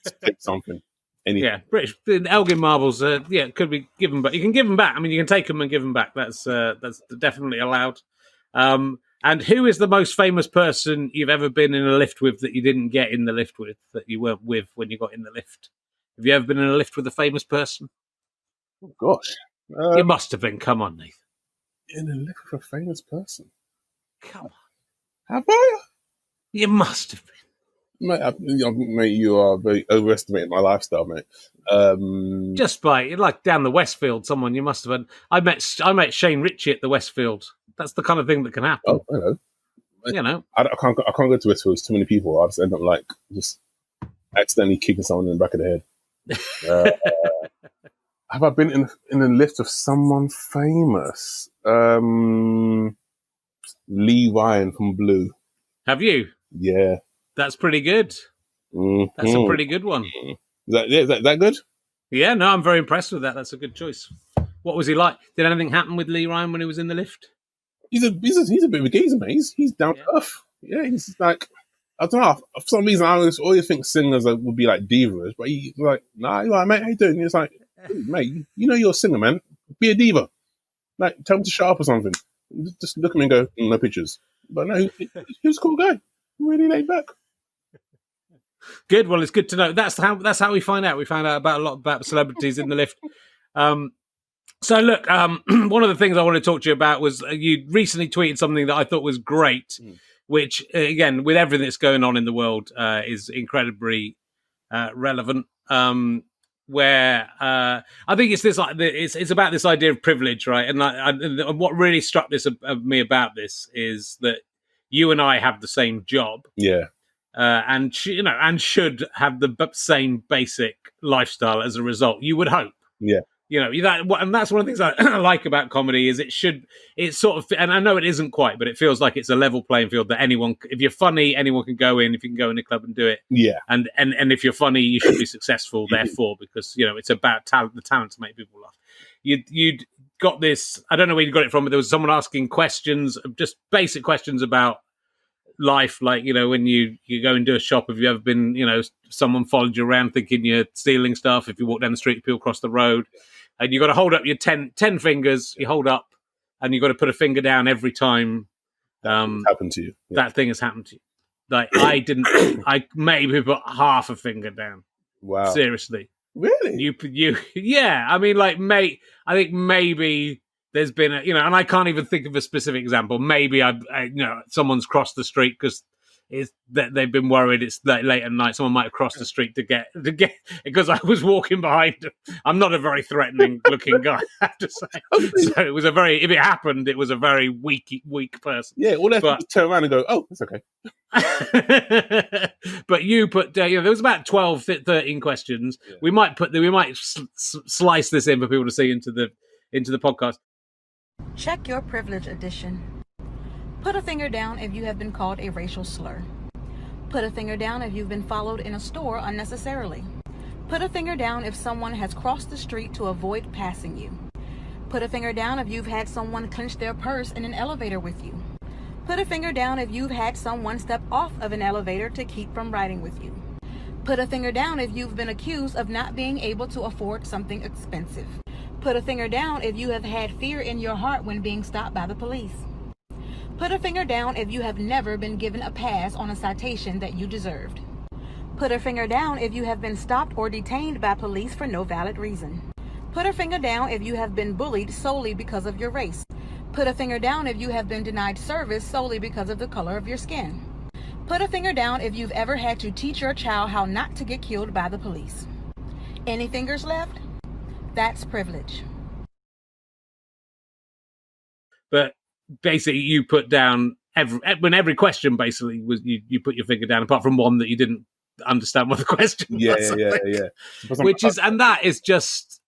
Just take something. Anything. Yeah, British Elgin marbles. Could be given, but you can give them back. You can take them and give them back. That's definitely allowed. And who is the most famous person you've ever been in a lift with that you didn't get in the lift with, that you were with when you got in the lift? Have you ever been in a lift with a famous person? Oh gosh, you must have been. Come on, Nathan. In a lift with a famous person? Come on. Have I? You must have been. Mate, you are very overestimating my lifestyle, mate. Just by like down the Westfield, someone you must have had. I met Shane Ritchie at the Westfield. That's the kind of thing that can happen. Oh, hello. You know, I can't go to Westfield. It's too many people. I just end up like just accidentally kicking someone in the back of the head. Have I been in the lift of someone famous? Lee Ryan from Blue. Have you? Yeah. That's pretty good. Mm-hmm. That's a pretty good one. Is that good? Yeah, no, I'm very impressed with that. That's a good choice. What was he like? Did anything happen with Lee Ryan when he was in the lift? He's a bit of a geezer, mate. He's down to earth. Yeah, he's like, I don't know. For some reason, I always think singers would be like divas, but he's like, nah, you're like, mate, how you doing? He's like, mate, you know you're a singer, man. Be a diva. Like, tell him to shut up or something. Just look at me and go, no pictures. But no, he was a cool guy. Really laid back. Good. Well, it's good to know. That's how we find out. We found out about a lot about celebrities in the lift. So look, one of the things I want to talk to you about was you recently tweeted something that I thought was great, which again, with everything that's going on in the world, is incredibly relevant. Where I think it's this like it's about this idea of privilege, right? And what really struck me about this is that you and I have the same job, and should have the same basic lifestyle as a result. You would hope, and that's one of the things I like about comedy is it's sort of, and I know it isn't quite, but it feels like it's a level playing field that anyone, if you're funny, anyone can go in. If you can go in a club and do it, and if you're funny, you should be successful. Therefore, because it's about the talent to make people laugh. You'd got this. I don't know where you got it from, but there was someone asking questions, just basic questions about life, like when you go and do a shop, have you ever been someone followed you around thinking you're stealing stuff? If you walk down the street, people cross the road, and you got to hold up your 10 fingers, you hold up, and you got to put a finger down every time happened to you. That thing has happened to you. Like I maybe put half a finger down. Wow, seriously, really? You yeah, I mean, like, mate, I think maybe there's been and I can't even think of a specific example. Maybe someone's crossed the street because they've been worried it's late at night. Someone might have crossed the street to get because I was walking behind them. I'm not a very threatening looking guy, I have to say. So it was if it happened, it was a very weak person. Yeah, all they have to turn around and go, oh, it's okay. But you put there was about 12, 13 questions. Yeah. We might slice this in for people to see into the podcast. Check your privilege edition. Put a finger down if you have been called a racial slur. Put a finger down if you've been followed in a store unnecessarily. Put a finger down if someone has crossed the street to avoid passing you. Put a finger down if you've had someone clench their purse in an elevator with you. Put a finger down if you've had someone step off of an elevator to keep from riding with you. Put a finger down if you've been accused of not being able to afford something expensive. Put a finger down if you have had fear in your heart when being stopped by the police. Put a finger down if you have never been given a pass on a citation that you deserved. Put a finger down if you have been stopped or detained by police for no valid reason. Put a finger down if you have been bullied solely because of your race. Put a finger down if you have been denied service solely because of the color of your skin. Put a finger down if you've ever had to teach your child how not to get killed by the police. Any fingers left? That's privilege. But basically, you put down every question. Basically, was you put your finger down, apart from one that you didn't understand what the question was. Yeah. Which is, and that's just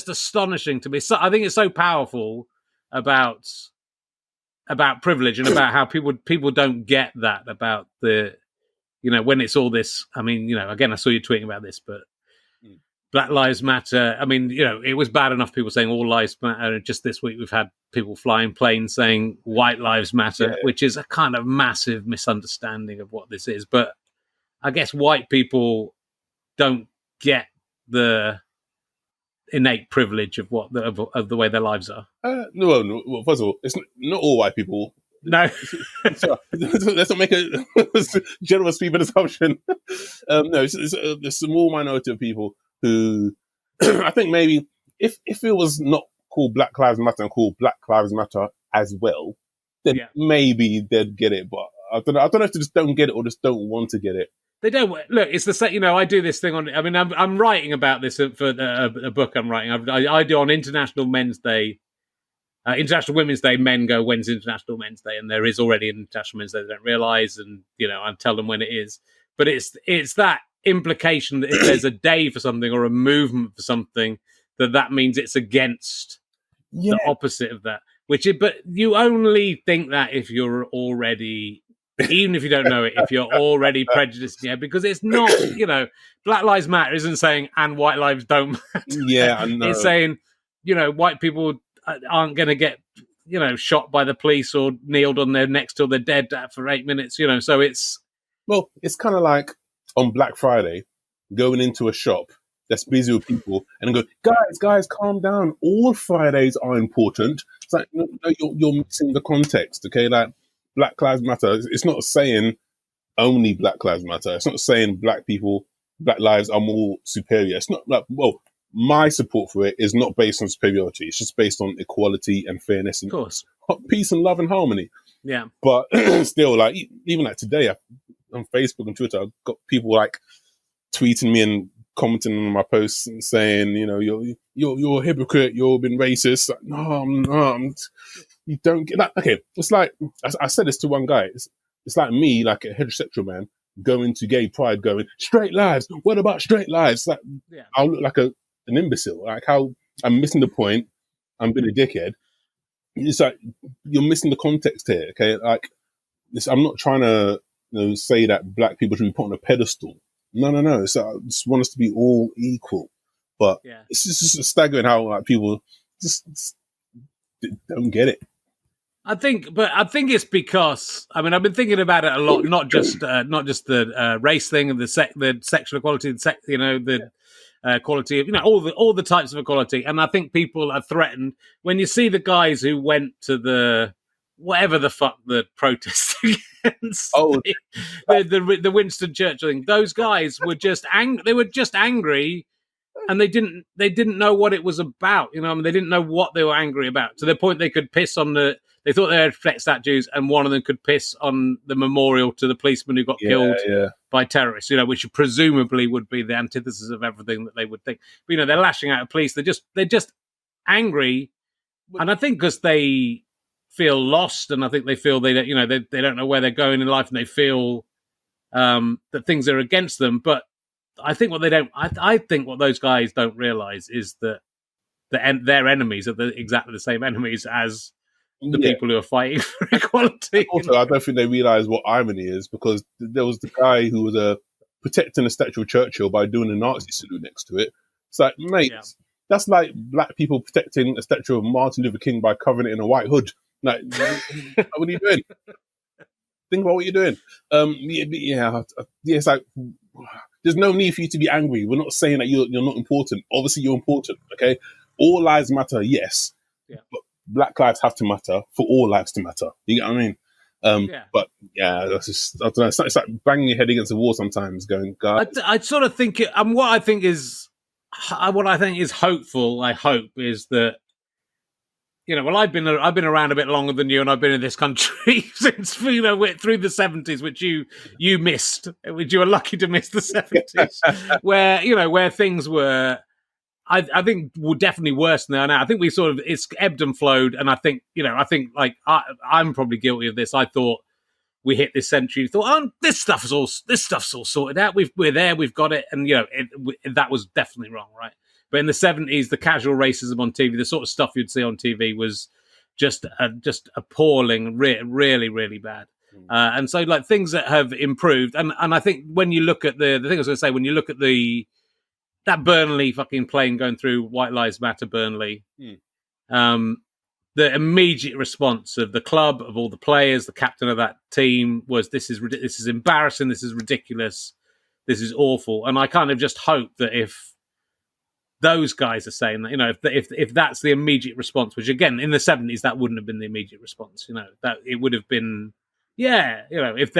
astonishing to me. So I think it's so powerful about privilege and about how people don't get that about the when it's all this. I mean, again, I saw you tweeting about this, but Black Lives Matter. I mean, it was bad enough people saying all lives matter. Just this week, we've had people flying planes saying white lives matter, which is a kind of massive misunderstanding of what this is. But I guess white people don't get the innate privilege of of the way their lives are. No. Well, first of all, it's not all white people. No. So, let's not make a general sweeping assumption. No, it's a small minority of people who I think maybe if it was not called Black Lives Matter and called Black Lives Matter as well, then maybe they'd get it. But I don't know if they just don't get it or just don't want to get it. They don't look. It's the same. I do this thing on. I mean, I'm writing about this for a book I'm writing. I do on International Men's Day, International Women's Day. Men go, when's International Men's Day, and there is already an International Men's Day. They don't realise, and I tell them when it is. But it's that implication that if there's a day for something or a movement for something, that means it's against the opposite of that. But you only think that if you're already. Even if you don't know it, if you're already prejudiced, because it's not, Black Lives Matter isn't saying and white lives don't matter. Yeah, I know. It's saying, white people aren't going to get, shot by the police or kneeled on their necks till they're dead for 8 minutes, so it's... Well, it's kind of like on Black Friday, going into a shop that's busy with people and go, guys, calm down. All Fridays are important. It's like, no, you're missing the context, okay? Like, Black Lives Matter. It's not saying only Black Lives Matter. It's not saying Black lives are more superior. It's not like, my support for it is not based on superiority. It's just based on equality and fairness and peace and love and harmony. Yeah. But still, like, even like today on Facebook and Twitter, I've got people like tweeting me and commenting on my posts and saying, you're a hypocrite. You've been racist. Like, no, I'm not. You don't get that. Okay, it's like I said this to one guy. It's like me, like a heterosexual man, going to gay pride, going straight lives. What about straight lives? Like, I'll look like an imbecile. Like, how I'm missing the point. I'm being a dickhead. It's like you're missing the context here. Okay, like I'm not trying to say that Black people should be put on a pedestal. No. So I just want us to be all equal. But it's just staggering how like people just don't get it. I think it's because I've been thinking about it a lot, not just the race thing and the sexual equality, the quality of all the types of equality, and I think people are threatened when you see the guys who went to the whatever the fuck the protest against the Winston Churchill thing. Those guys were just They were just angry. And they didn't know what it was about, they didn't know what they were angry about. To the point they could piss on they thought they had flex statues, and one of them could piss on the memorial to the policeman who got killed by terrorists, which presumably would be the antithesis of everything that they would think. But, they're lashing out at police. They're just angry. And I think because they feel lost, and I think they feel they don't know where they're going in life, and they feel that things are against them. But I think I think what those guys don't realize is that their enemies are exactly the same enemies as the people who are fighting for equality. Also, I don't think they realize what irony is, because there was the guy who was protecting a statue of Churchill by doing a Nazi salute next to it. It's like, mate, that's like Black people protecting a statue of Martin Luther King by covering it in a white hood. Like, what are you doing? Think about what you're doing. It's like, there's no need for you to be angry. We're not saying that you're not important. Obviously, you're important, okay? All lives matter, yes. Yeah. But Black lives have to matter for all lives to matter. You get what I mean? But, that's just, I don't know. It's like banging your head against the wall sometimes, going, guys. I sort of think, what I think is hopeful, I hope, is that, I've been around a bit longer than you, and I've been in this country since through the 70s, which you missed, which you were lucky to miss the 70s, where things were, I think, were definitely worse than they are now. I think it's ebbed and flowed, and I think like I'm probably guilty of this. I thought we hit this century, thought, this stuff's all sorted out. We're there, we've got it, and that was definitely wrong, right? But in the 70s, the casual racism on TV, the sort of stuff you'd see on TV was just appalling, really, really bad. And so, like, things that have improved, and I think when you look at the thing I was going to say, when you look at that Burnley fucking plane going through White Lives Matter Burnley, the immediate response of the club, of all the players, the captain of that team was, this is embarrassing, this is ridiculous, this is awful. And I kind of just hope that if those guys are saying that, if that's the immediate response, which again in the 70s that wouldn't have been the immediate response, that it would have been, if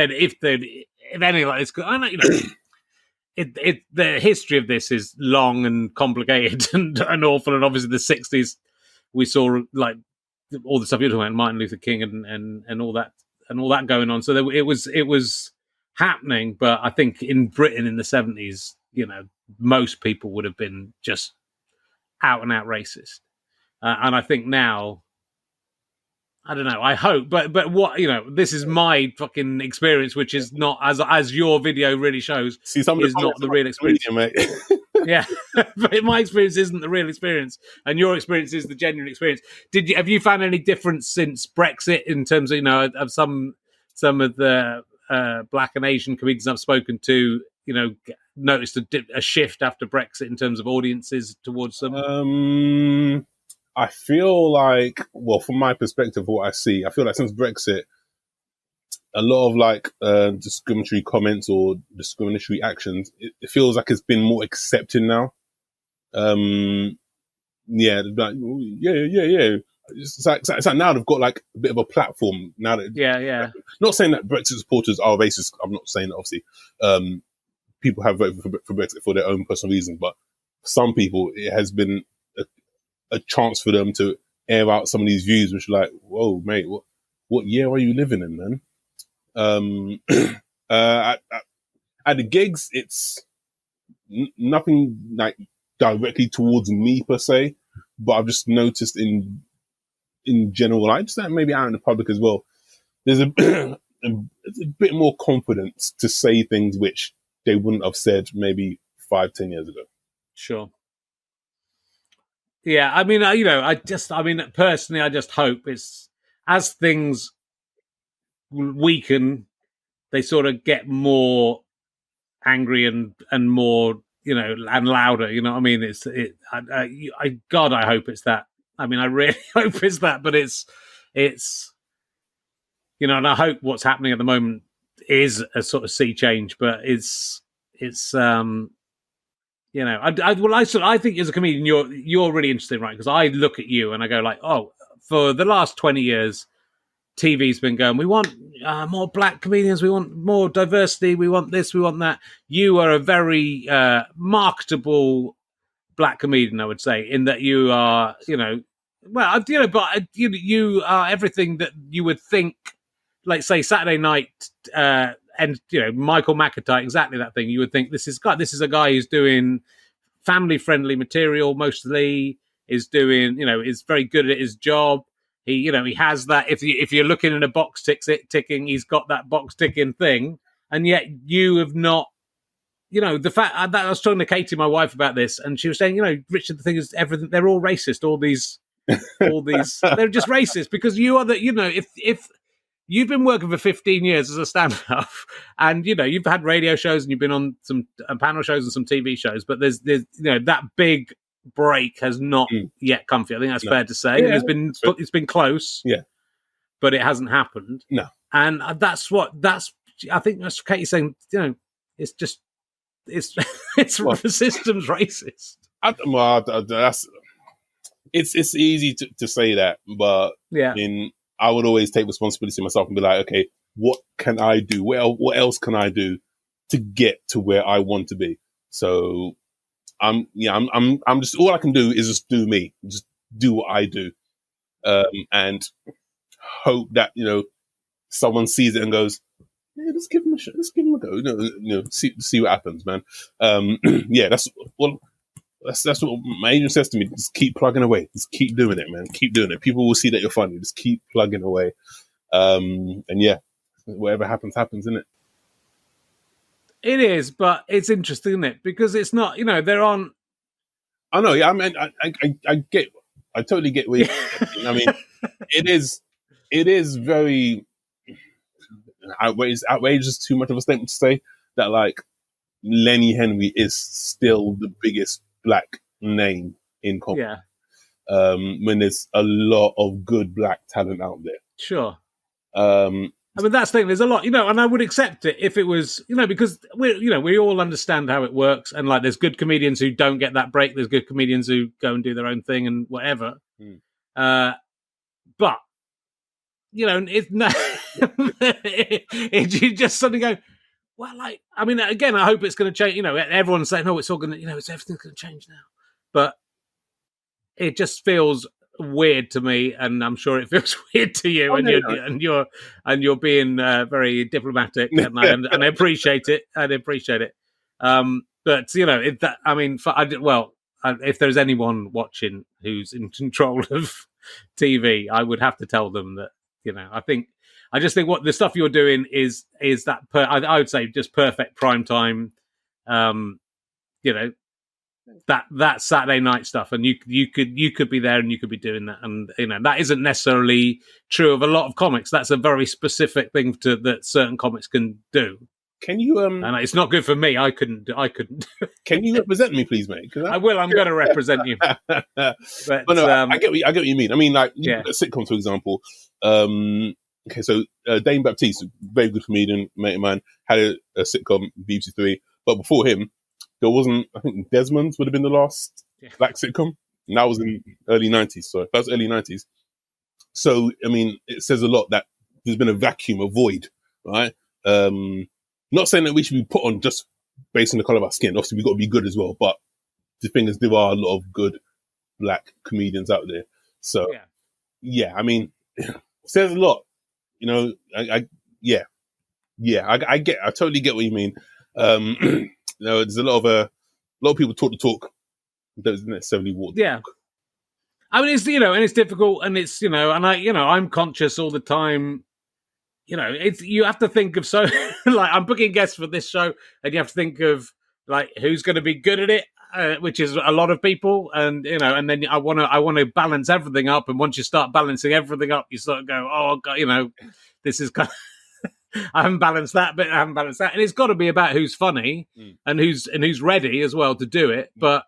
any like this, I know, the history of this is long and complicated and awful, and obviously the 60s we saw like all the stuff you're talking about, Martin Luther King and all that going on. So it was happening. But I think in Britain in the 70s, most people would have been just out and out racist. And I think now, I don't know. I hope, but what this is my fucking experience, which is not as your video really shows. See, some of is not the real experience, mate. Yeah, but my experience isn't the real experience, and your experience is the genuine experience. Have you found any difference since Brexit in terms of of some of the Black and Asian comedians I've spoken to? Noticed a shift after Brexit in terms of audiences towards them. I feel like, well, from my perspective, what I see, I feel like since Brexit, a lot of discriminatory comments or discriminatory actions, it feels like it's been more accepted now. Yeah. It's like now they've got like a bit of a platform now that. Yeah. Not saying that Brexit supporters are racist. I'm not saying that, obviously. People have voted for Brexit for their own personal reasons, but for some people, it has been a chance for them to air out some of these views, which are like, whoa, mate, what year are you living in, man? At the gigs, it's nothing like directly towards me per se, but I've just noticed in general, I just maybe out in the public as well, there's a bit more confidence to say things which they wouldn't have said maybe 5-10 years ago. Sure. Yeah, I mean, personally, I just hope it's as things weaken, they sort of get more angry and more, and louder. You know what I mean? God, I hope it's that. I mean, I really hope it's that, but it's, and I hope what's happening at the moment is a sort of sea change, but it's. I think as a comedian, you're really interesting, right? Because I look at you and I go like, oh, for the last 20 years, TV's been going, we want more Black comedians, we want more diversity, we want this, we want that. You are a very marketable Black comedian, I would say, in that you are, you are everything that you would think, like say Saturday Night, and Michael McIntyre, exactly that thing. You would think this is a guy who's doing family-friendly material mostly, is doing, is very good at his job. He has that. If you're looking at a box ticking, he's got that box ticking thing, and yet you have not. The fact that I was talking to Katie, my wife, about this, and she was saying, Richard, the thing is, everything, they're all racist. All these, they're just racist because you are the, if you've been working for 15 years as a stand-up, and you've had radio shows and you've been on some panel shows and some TV shows, but there's that big break has not yet come for you. I think that's fair to say. Yeah, it's been close, but it hasn't happened. No, and I think that's Katie saying. It's just it's the system's racist. It's easy to say that, but I would always take responsibility myself and be like, okay, what can I do? What else can I do to get to where I want to be? So I'm just, all I can do is just do me, just do what I do, and hope that someone sees it and goes, yeah, let's give him a shot, let's give him a go, see what happens, man. That's what my agent says to me. Just keep plugging away. Just keep doing it, man. Keep doing it. People will see that you're funny. Just keep plugging away. And whatever happens, isn't it? It is, but it's interesting, isn't it? Because it's not, they're on. I know. Yeah, I mean, I totally get where you're I mean, it is very outrageous. Too much of a statement to say that, like, Lenny Henry is still the biggest Black name in comedy. Yeah. When there's a lot of good Black talent out there. Sure. I mean, that's the thing. There's a lot, and I would accept it if it was, because we all understand how it works, and like, there's good comedians who don't get that break. There's good comedians who go and do their own thing and whatever. But it's not. You just suddenly go, well, like, I mean, again, I hope it's going to change. Everyone's saying, "Oh, it's all going to, it's everything's going to change now," but it just feels weird to me, and I'm sure it feels weird to you. You're being very diplomatic, and I appreciate it. But if there's anyone watching who's in control of TV, I would have to tell them that I just think what the stuff you're doing is that I would say just perfect prime time. That Saturday night stuff, and you could be there and you could be doing that, and that isn't necessarily true of a lot of comics. That's a very specific thing that certain comics can do. Can you and it's not good for me. I couldn't. Can you represent me, please, mate? I will. I'm going to represent you. But no, I get what you mean. I mean, like a sitcom, for example. Okay, so Dane Baptiste, very good comedian, mate of mine, had a sitcom, BBC Three, but before him, there wasn't. I think Desmond's would have been the last black sitcom, and that was in early 90s. So that was early 90s. So I mean, it says a lot that there's been a vacuum, a void, right? Not saying that we should be put on just based on the colour of our skin. Obviously, we've got to be good as well. But the thing is, there are a lot of good black comedians out there. So, yeah, I mean, it says a lot. I totally get what you mean. There's a lot of people talk the talk, don't necessarily walk the talk. I mean, it's and it's difficult, and it's and I'm conscious all the time. You have to think of like I'm booking guests for this show, and you have to think of like who's going to be good at it, which is a lot of people, and and then I want to balance everything up, and once you start balancing everything up, you sort of go, oh God, this is kind of I haven't balanced that, but I haven't balanced that, and it's got to be about who's funny and who's ready as well to do it. But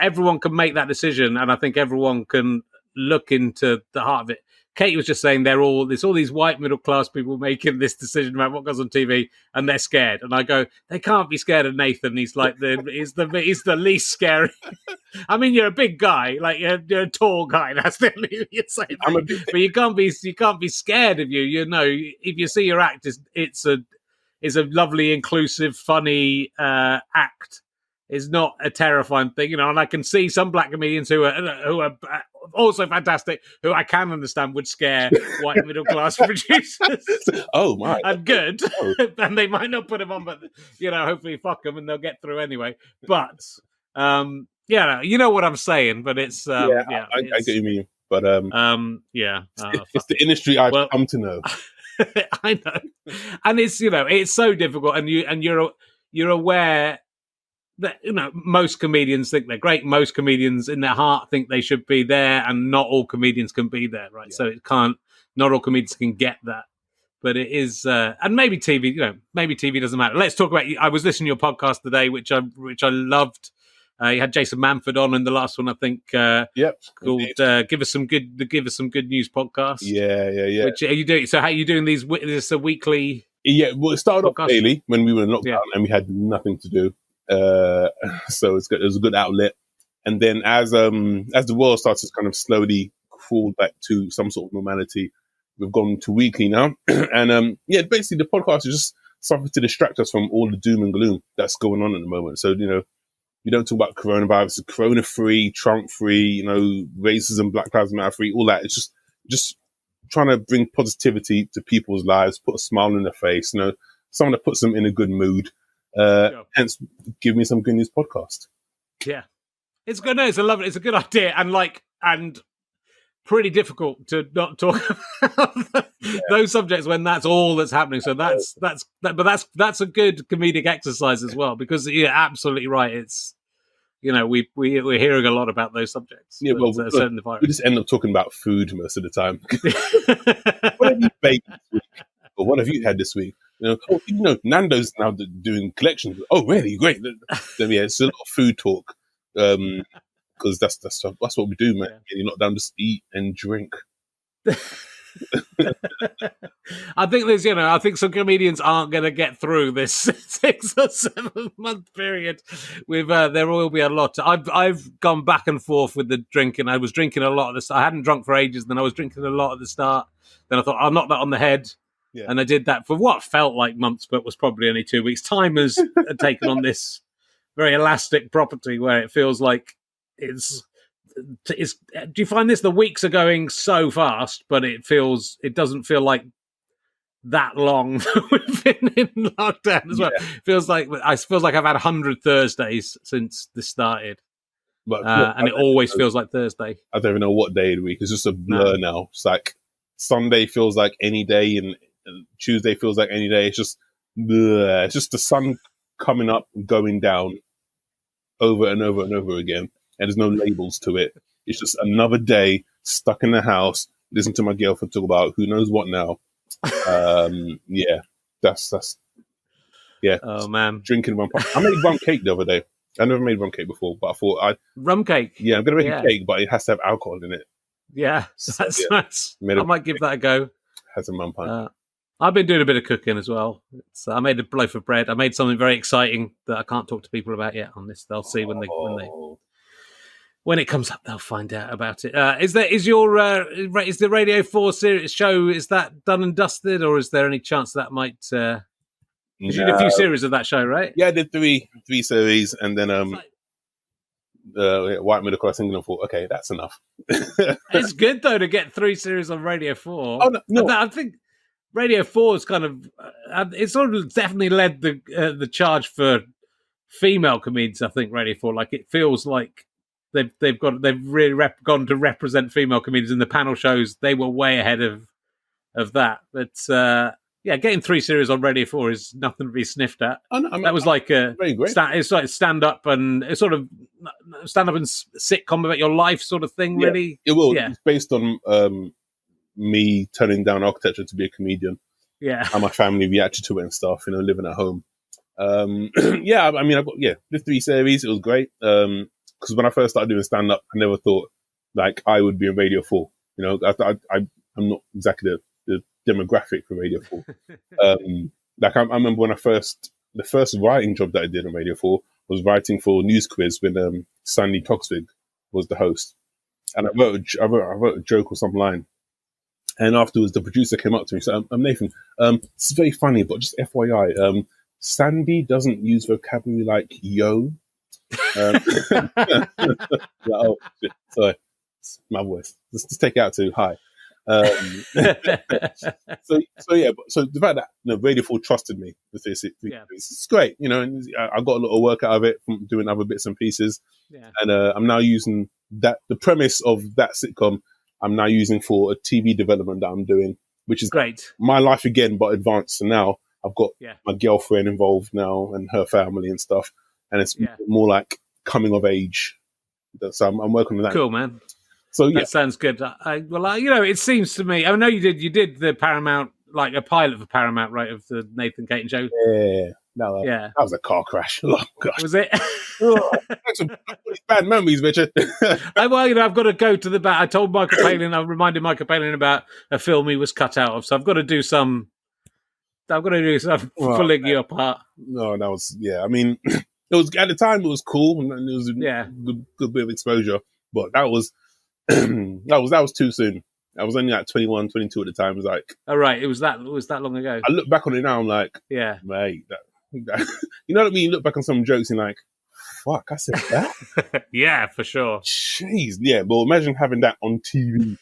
everyone can make that decision, and I think everyone can look into the heart of it. Kate was just saying there's all these white middle class people making this decision about what goes on TV, and they're scared. And I go, they can't be scared of Nathan. He's like he's the least scary. I mean, you're a big guy, like you're a tall guy. That's the only you'd say. But you can't be scared of you. If you see your act, it's a lovely, inclusive, funny act. Is not a terrifying thing, and I can see some black comedians who are also fantastic, who I can understand would scare white middle class producers. Oh my! And good, and they might not put them on, but hopefully fuck them and they'll get through anyway. But you know what I'm saying. But it's I get what you mean. But it's the industry I've come to know. I know, and it's it's so difficult, and you're aware that most comedians think they're great. Most comedians in their heart think they should be there, and not all comedians can be there, right? So it can't. Not all comedians can get that, but it is. And maybe TV. Maybe TV doesn't matter. Let's talk about. I was listening to your podcast today, which I loved. You had Jason Manford on in the last one, I think. Called "Give Us Some Good News" podcast. Yeah. Which are you doing? So how are you doing these? Is this a weekly? Yeah, well, it started off daily when we were in lockdown and we had nothing to do. So it's good. It was a good outlet, and then as the world starts to kind of slowly crawl back to some sort of normality, we've gone to weekly now, and basically the podcast is just something to distract us from all the doom and gloom that's going on at the moment. So we don't talk about coronavirus, corona free, Trump free, racism, Black Lives Matter free, all that. It's just trying to bring positivity to people's lives, put a smile on their face, someone that puts them in a good mood. Hence, Give Me Some Good News podcast. Yeah, it's good. No, it's a good idea, and pretty difficult to not talk about those subjects when that's all that's happening. So that's a good comedic exercise as well, because you're absolutely right. It's we're hearing a lot about those subjects. Yeah, well, we just end up talking about food most of the time. What have you baked this week? Or what have you had this week? Nando's now doing collections. Oh, really? Great. Then it's a lot of food talk, because that's what we do, man. You're not down, just eat and drink. I think I think some comedians aren't going to get through this 6 or 7 month period. With there will be a lot. I've gone back and forth with the drinking. I was drinking a lot at the start. I hadn't drunk for ages. Then I was drinking a lot at the start. Then I thought I'll knock that on the head. Yeah. And I did that for what felt like months, but was probably only 2 weeks. Time has taken on this very elastic property where it feels like it's do you find this? The weeks are going so fast, but it doesn't feel like that long we've been in lockdown as well. It feels like I've had 100 Thursdays since this started. But and it always feels like Thursday. I don't even know what day of the week. It's just a blur now. It's like Sunday feels like any day, and Tuesday feels like any day. It's just bleh. It's just the sun coming up and going down over and over and over again, and there's no labels to it. It's just another day stuck in the house, listening to my girlfriend talk about who knows what now. That's Oh man, drinking rum. I made rum cake the other day. I never made rum cake before, but I thought rum cake. Yeah, I'm gonna make a cake, but it has to have alcohol in it. Yeah, that's nice. I might give that a go. Has some rum pint. I've been doing a bit of cooking as well. I made a loaf of bread. I made something very exciting that I can't talk to people about yet on this. They'll see when it comes up. They'll find out about it. Is the Radio 4 series show, is that done and dusted, or is there any chance that might? You did a few series of that show, right? Yeah, I did three series, and then White Middle Class England. Thought, okay, that's enough. It's good though to get 3 series on Radio 4. Oh no. I think Radio 4 is kind of it's sort of definitely led the charge for female comedians. I think Radio 4, like, it feels like they've really gone to represent female comedians in the panel shows. They were way ahead of that, but. Yeah, getting 3 series on Radio 4 is nothing to be sniffed at. That was like it's like stand up and it's sort of stand up and sitcom about your life sort of thing. Really, it will. Yeah. It's based on me turning down architecture to be a comedian. Yeah, how my family reacted to it and stuff. Living at home. Yeah, I mean, I got the 3 series. It was great because when I first started doing stand up, I never thought like I would be in Radio 4. I'm not exactly the demographic for Radio 4. Like I remember when the first writing job that I did on Radio 4 was writing for News Quiz when Sandy Toksvig was the host, and I wrote a joke or some line, and afterwards the producer came up to me and said, "I'm Nathan. It's very funny, but just FYI, Sandy doesn't use vocabulary like yo." Oh, shit. Sorry, it's my voice. Let's take it out to hi. So the fact that Radio 4 trusted me with this, it's great. And I got a lot of work out of it from doing other bits and pieces, and I'm now using the premise of that sitcom. I'm now using for a TV development that I'm doing, which is great. My life again, but advanced. So now I've got my girlfriend involved now and her family and stuff, and it's more like coming of age. So I'm working on that. Cool, man. So that sounds good. It seems to me. I know you did the Paramount, like a pilot for Paramount, right, of the Nathan Caton show. Yeah, that was a car crash. Oh gosh, was it? Some bad memories, Richard. I've got to go to the back. I told Michael Palin. I reminded Michael Palin about a film he was cut out of. So I've got to do some. Pulling you apart. No, that was I mean, it was at the time. It was cool, and it was good bit of exposure. But that was. that was too soon. I was only like 21, 22 at the time. It was like, oh right, it was that long ago. I look back on it now. I'm like, mate, that you know what I mean? You look back on some jokes and like, fuck, I said that. Yeah, for sure. Jeez, yeah. Well, imagine having that on TV.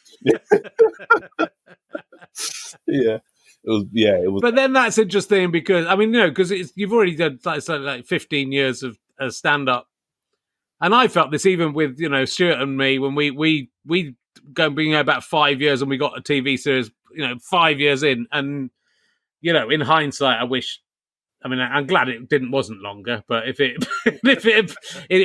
Yeah. It was. But then that's interesting because because you've already done like 15 years of stand up. And I felt this even with, Stuart and me when we being about 5 years and we got a TV series, 5 years in. And, in hindsight, I'm glad it wasn't longer, but if it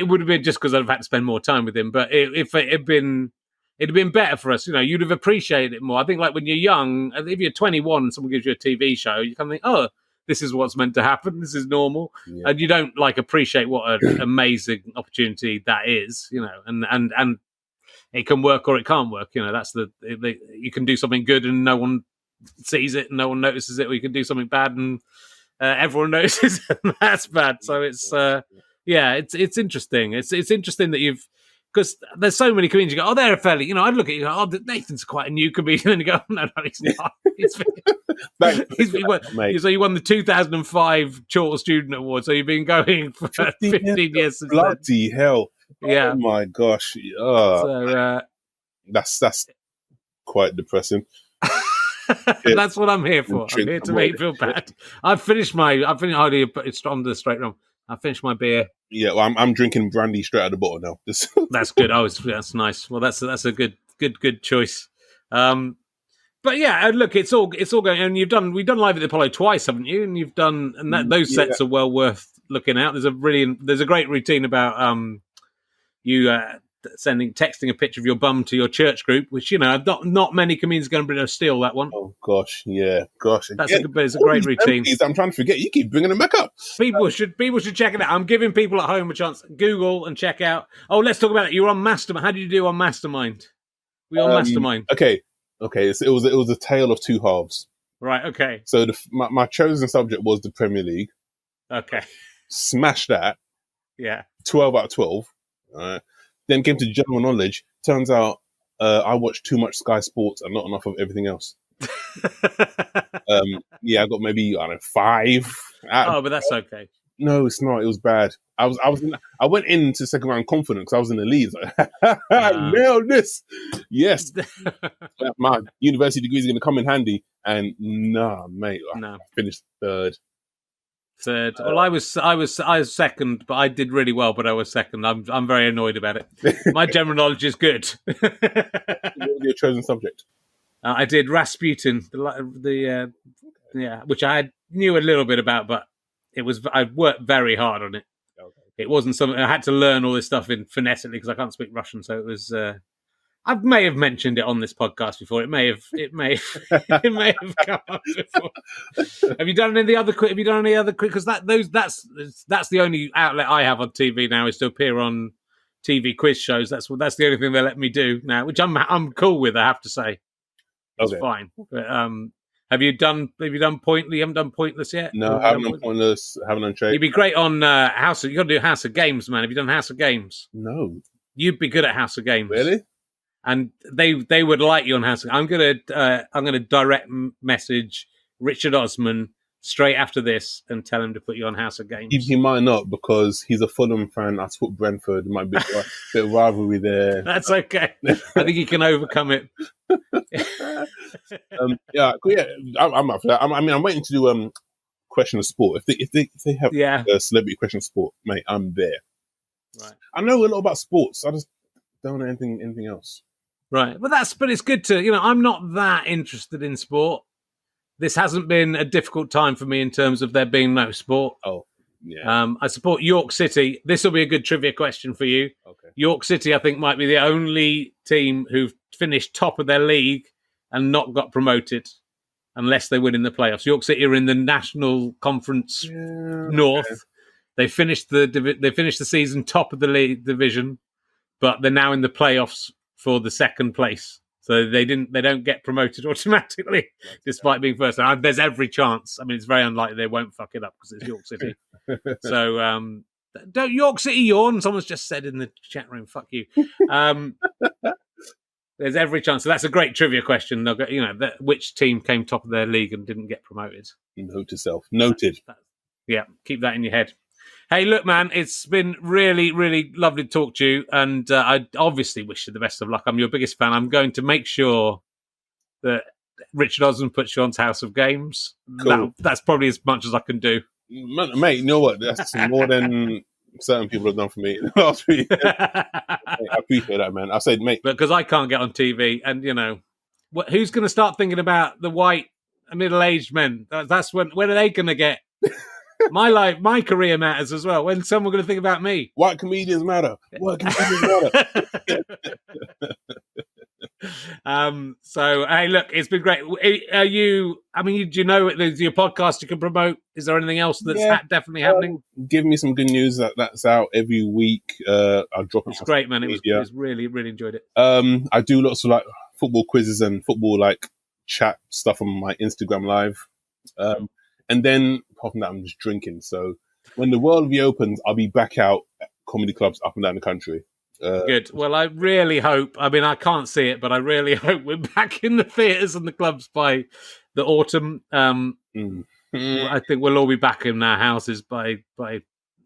would have been just because I'd have had to spend more time with him. But if it had been, it'd have been better for us. You'd have appreciated it more. I think like when you're young, if you're 21 and someone gives you a TV show, you kind of think, oh, this is what's meant to happen. This is normal. Yeah. And you don't appreciate what an amazing opportunity that is, and it can work or it can't work. That's you can do something good and no one sees it and no one notices it, or you can do something bad and everyone notices it and that's bad. So it's interesting. It's interesting that you've, because there's so many comedians you go, oh, they're a fairly, I'd look at you, oh, Nathan's quite a new comedian, and you go, no, he's not. So you won the 2005 Chortle Student Award, so you've been going for 15 years since bloody hell. Yeah. Oh my gosh. That's quite depressing. That's what I'm here for. I'm here to make you feel bad. I've finished. Hardly it's on the straight run. I finished my beer. Yeah, well, I'm drinking brandy straight out of the bottle now. That's good. That's nice. Well, that's a good choice. But yeah, look, it's all going. And we've done Live at the Apollo twice, haven't you? And you've done, and those sets are well worth looking out. There's a great routine about you texting a picture of your bum to your church group, which not many comedians are going to be able to steal that one. Oh gosh, yeah, gosh. It's a great routine. I'm trying to forget. You keep bringing them back up. People should check it out. I'm giving people at home a chance. Google and check out. Oh, let's talk about it. You were on Mastermind. How did you do on Mastermind? Were you on Mastermind? Okay. It was a tale of two halves. Right. Okay. So my chosen subject was the Premier League. Okay. Smash that. Yeah. 12 out of 12. Then came to general knowledge. Turns out I watched too much Sky Sports and not enough of everything else. I got maybe 5. But that's okay. No, it's not. It was bad. I went into second round confident because I was in the lead. I nailed this. Yes, my university degree is going to come in handy. And nah, mate, I finished third. Well, I was second, but I did really well. But I was second. I'm very annoyed about it. My general knowledge is good. What was your chosen subject? I did Rasputin, which I knew a little bit about, but I worked very hard on it. Okay. It wasn't something I had to learn all this stuff in phonetically because I can't speak Russian. So it was. I may have mentioned it on this podcast before. It may have come up before. Have you done any other quiz? Because that's the only outlet I have on TV now is to appear on TV quiz shows. That's the only thing they let me do now, which I'm cool with. I have to say, it's fine. But, have you done Pointless? You haven't done Pointless yet? No, I haven't done Pointless. I haven't done Trade. You'd be great on House. You got to do House of Games, man. Have you done House of Games? No. You'd be good at House of Games. Really? And they would like you on House. I'm gonna direct message Richard Osman straight after this and tell him to put you on House of Games. He might not because he's a Fulham fan. I support Brentford. There might be a bit of rivalry there. That's okay. I think he can overcome it. I'm up for that. I'm waiting to do question of sport. If they have a celebrity question of sport, mate, I'm there. Right. I know a lot about sports. I just don't know anything else. Right, but it's good to I'm not that interested in sport. This hasn't been a difficult time for me in terms of there being no sport. Oh, yeah. I support York City. This will be a good trivia question for you. Okay. York City, I think, might be the only team who've finished top of their league and not got promoted, unless they win in the playoffs. York City are in the National Conference North. Okay. They finished the season top of the league division, but they're now in the playoffs for the second place. So they don't get promoted automatically, despite being first. And there's every chance. I mean, it's very unlikely they won't fuck it up because it's York City. So don't York City yawn. Someone's just said in the chat room, "Fuck you." There's every chance. So that's a great trivia question. Which team came top of their league and didn't get promoted? Note to self. Noted. Keep that in your head. Hey, look, man, it's been really, really lovely to talk to you. And I obviously wish you the best of luck. I'm your biggest fan. I'm going to make sure that Richard Osman puts you on House of Games. Cool. That's probably as much as I can do. Mate, you know what? That's more than certain people have done for me last week. I appreciate that, man. I said, mate. Because I can't get on TV. And, who's going to start thinking about the white middle-aged men? That's when are they going to get... My life, my career matters as well. When's someone going to think about me? White comedians matter. White comedians matter. So, hey, look, it's been great. Do you know there's your podcast you can promote? Is there anything else that's definitely happening? Give me some good news that's out every week. I'll drop it. It's great, man. It was really, really enjoyed it. I do lots of football quizzes and football chat stuff on my Instagram live. And then, apart from that, I'm just drinking. So when the world reopens, I'll be back out at comedy clubs up and down the country. Good. Well, I really hope, I can't see it, but I really hope we're back in the theatres and the clubs by the autumn. I think we'll all be back in our houses by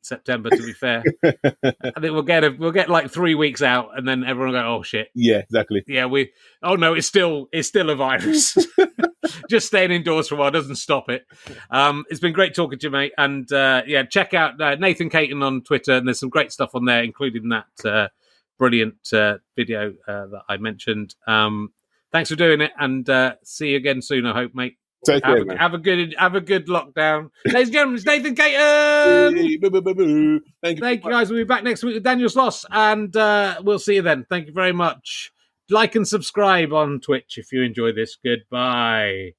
September. To be fair, I think we'll get like 3 weeks out, and then everyone will go, "Oh shit!" Yeah, exactly. Yeah, oh no, it's still a virus. Just staying indoors for a while doesn't stop it. It's been great talking to you, mate. And check out Nathan Caton on Twitter, and there's some great stuff on there, including that brilliant video that I mentioned. Thanks for doing it, and see you again soon. I hope, mate. Take care, man. Have a good lockdown, ladies and gentlemen. It's Nathan Caton. Thank you, guys. We'll be back next week with Daniel Sloss, and we'll see you then. Thank you very much. Like and subscribe on Twitch if you enjoy this. Goodbye.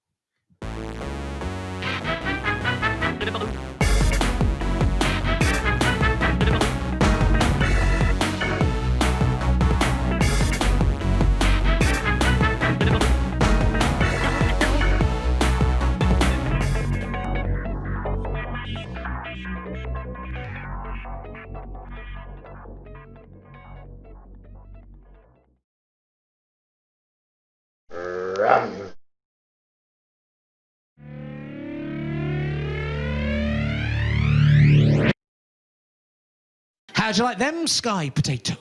How'd you like them sky potatoes?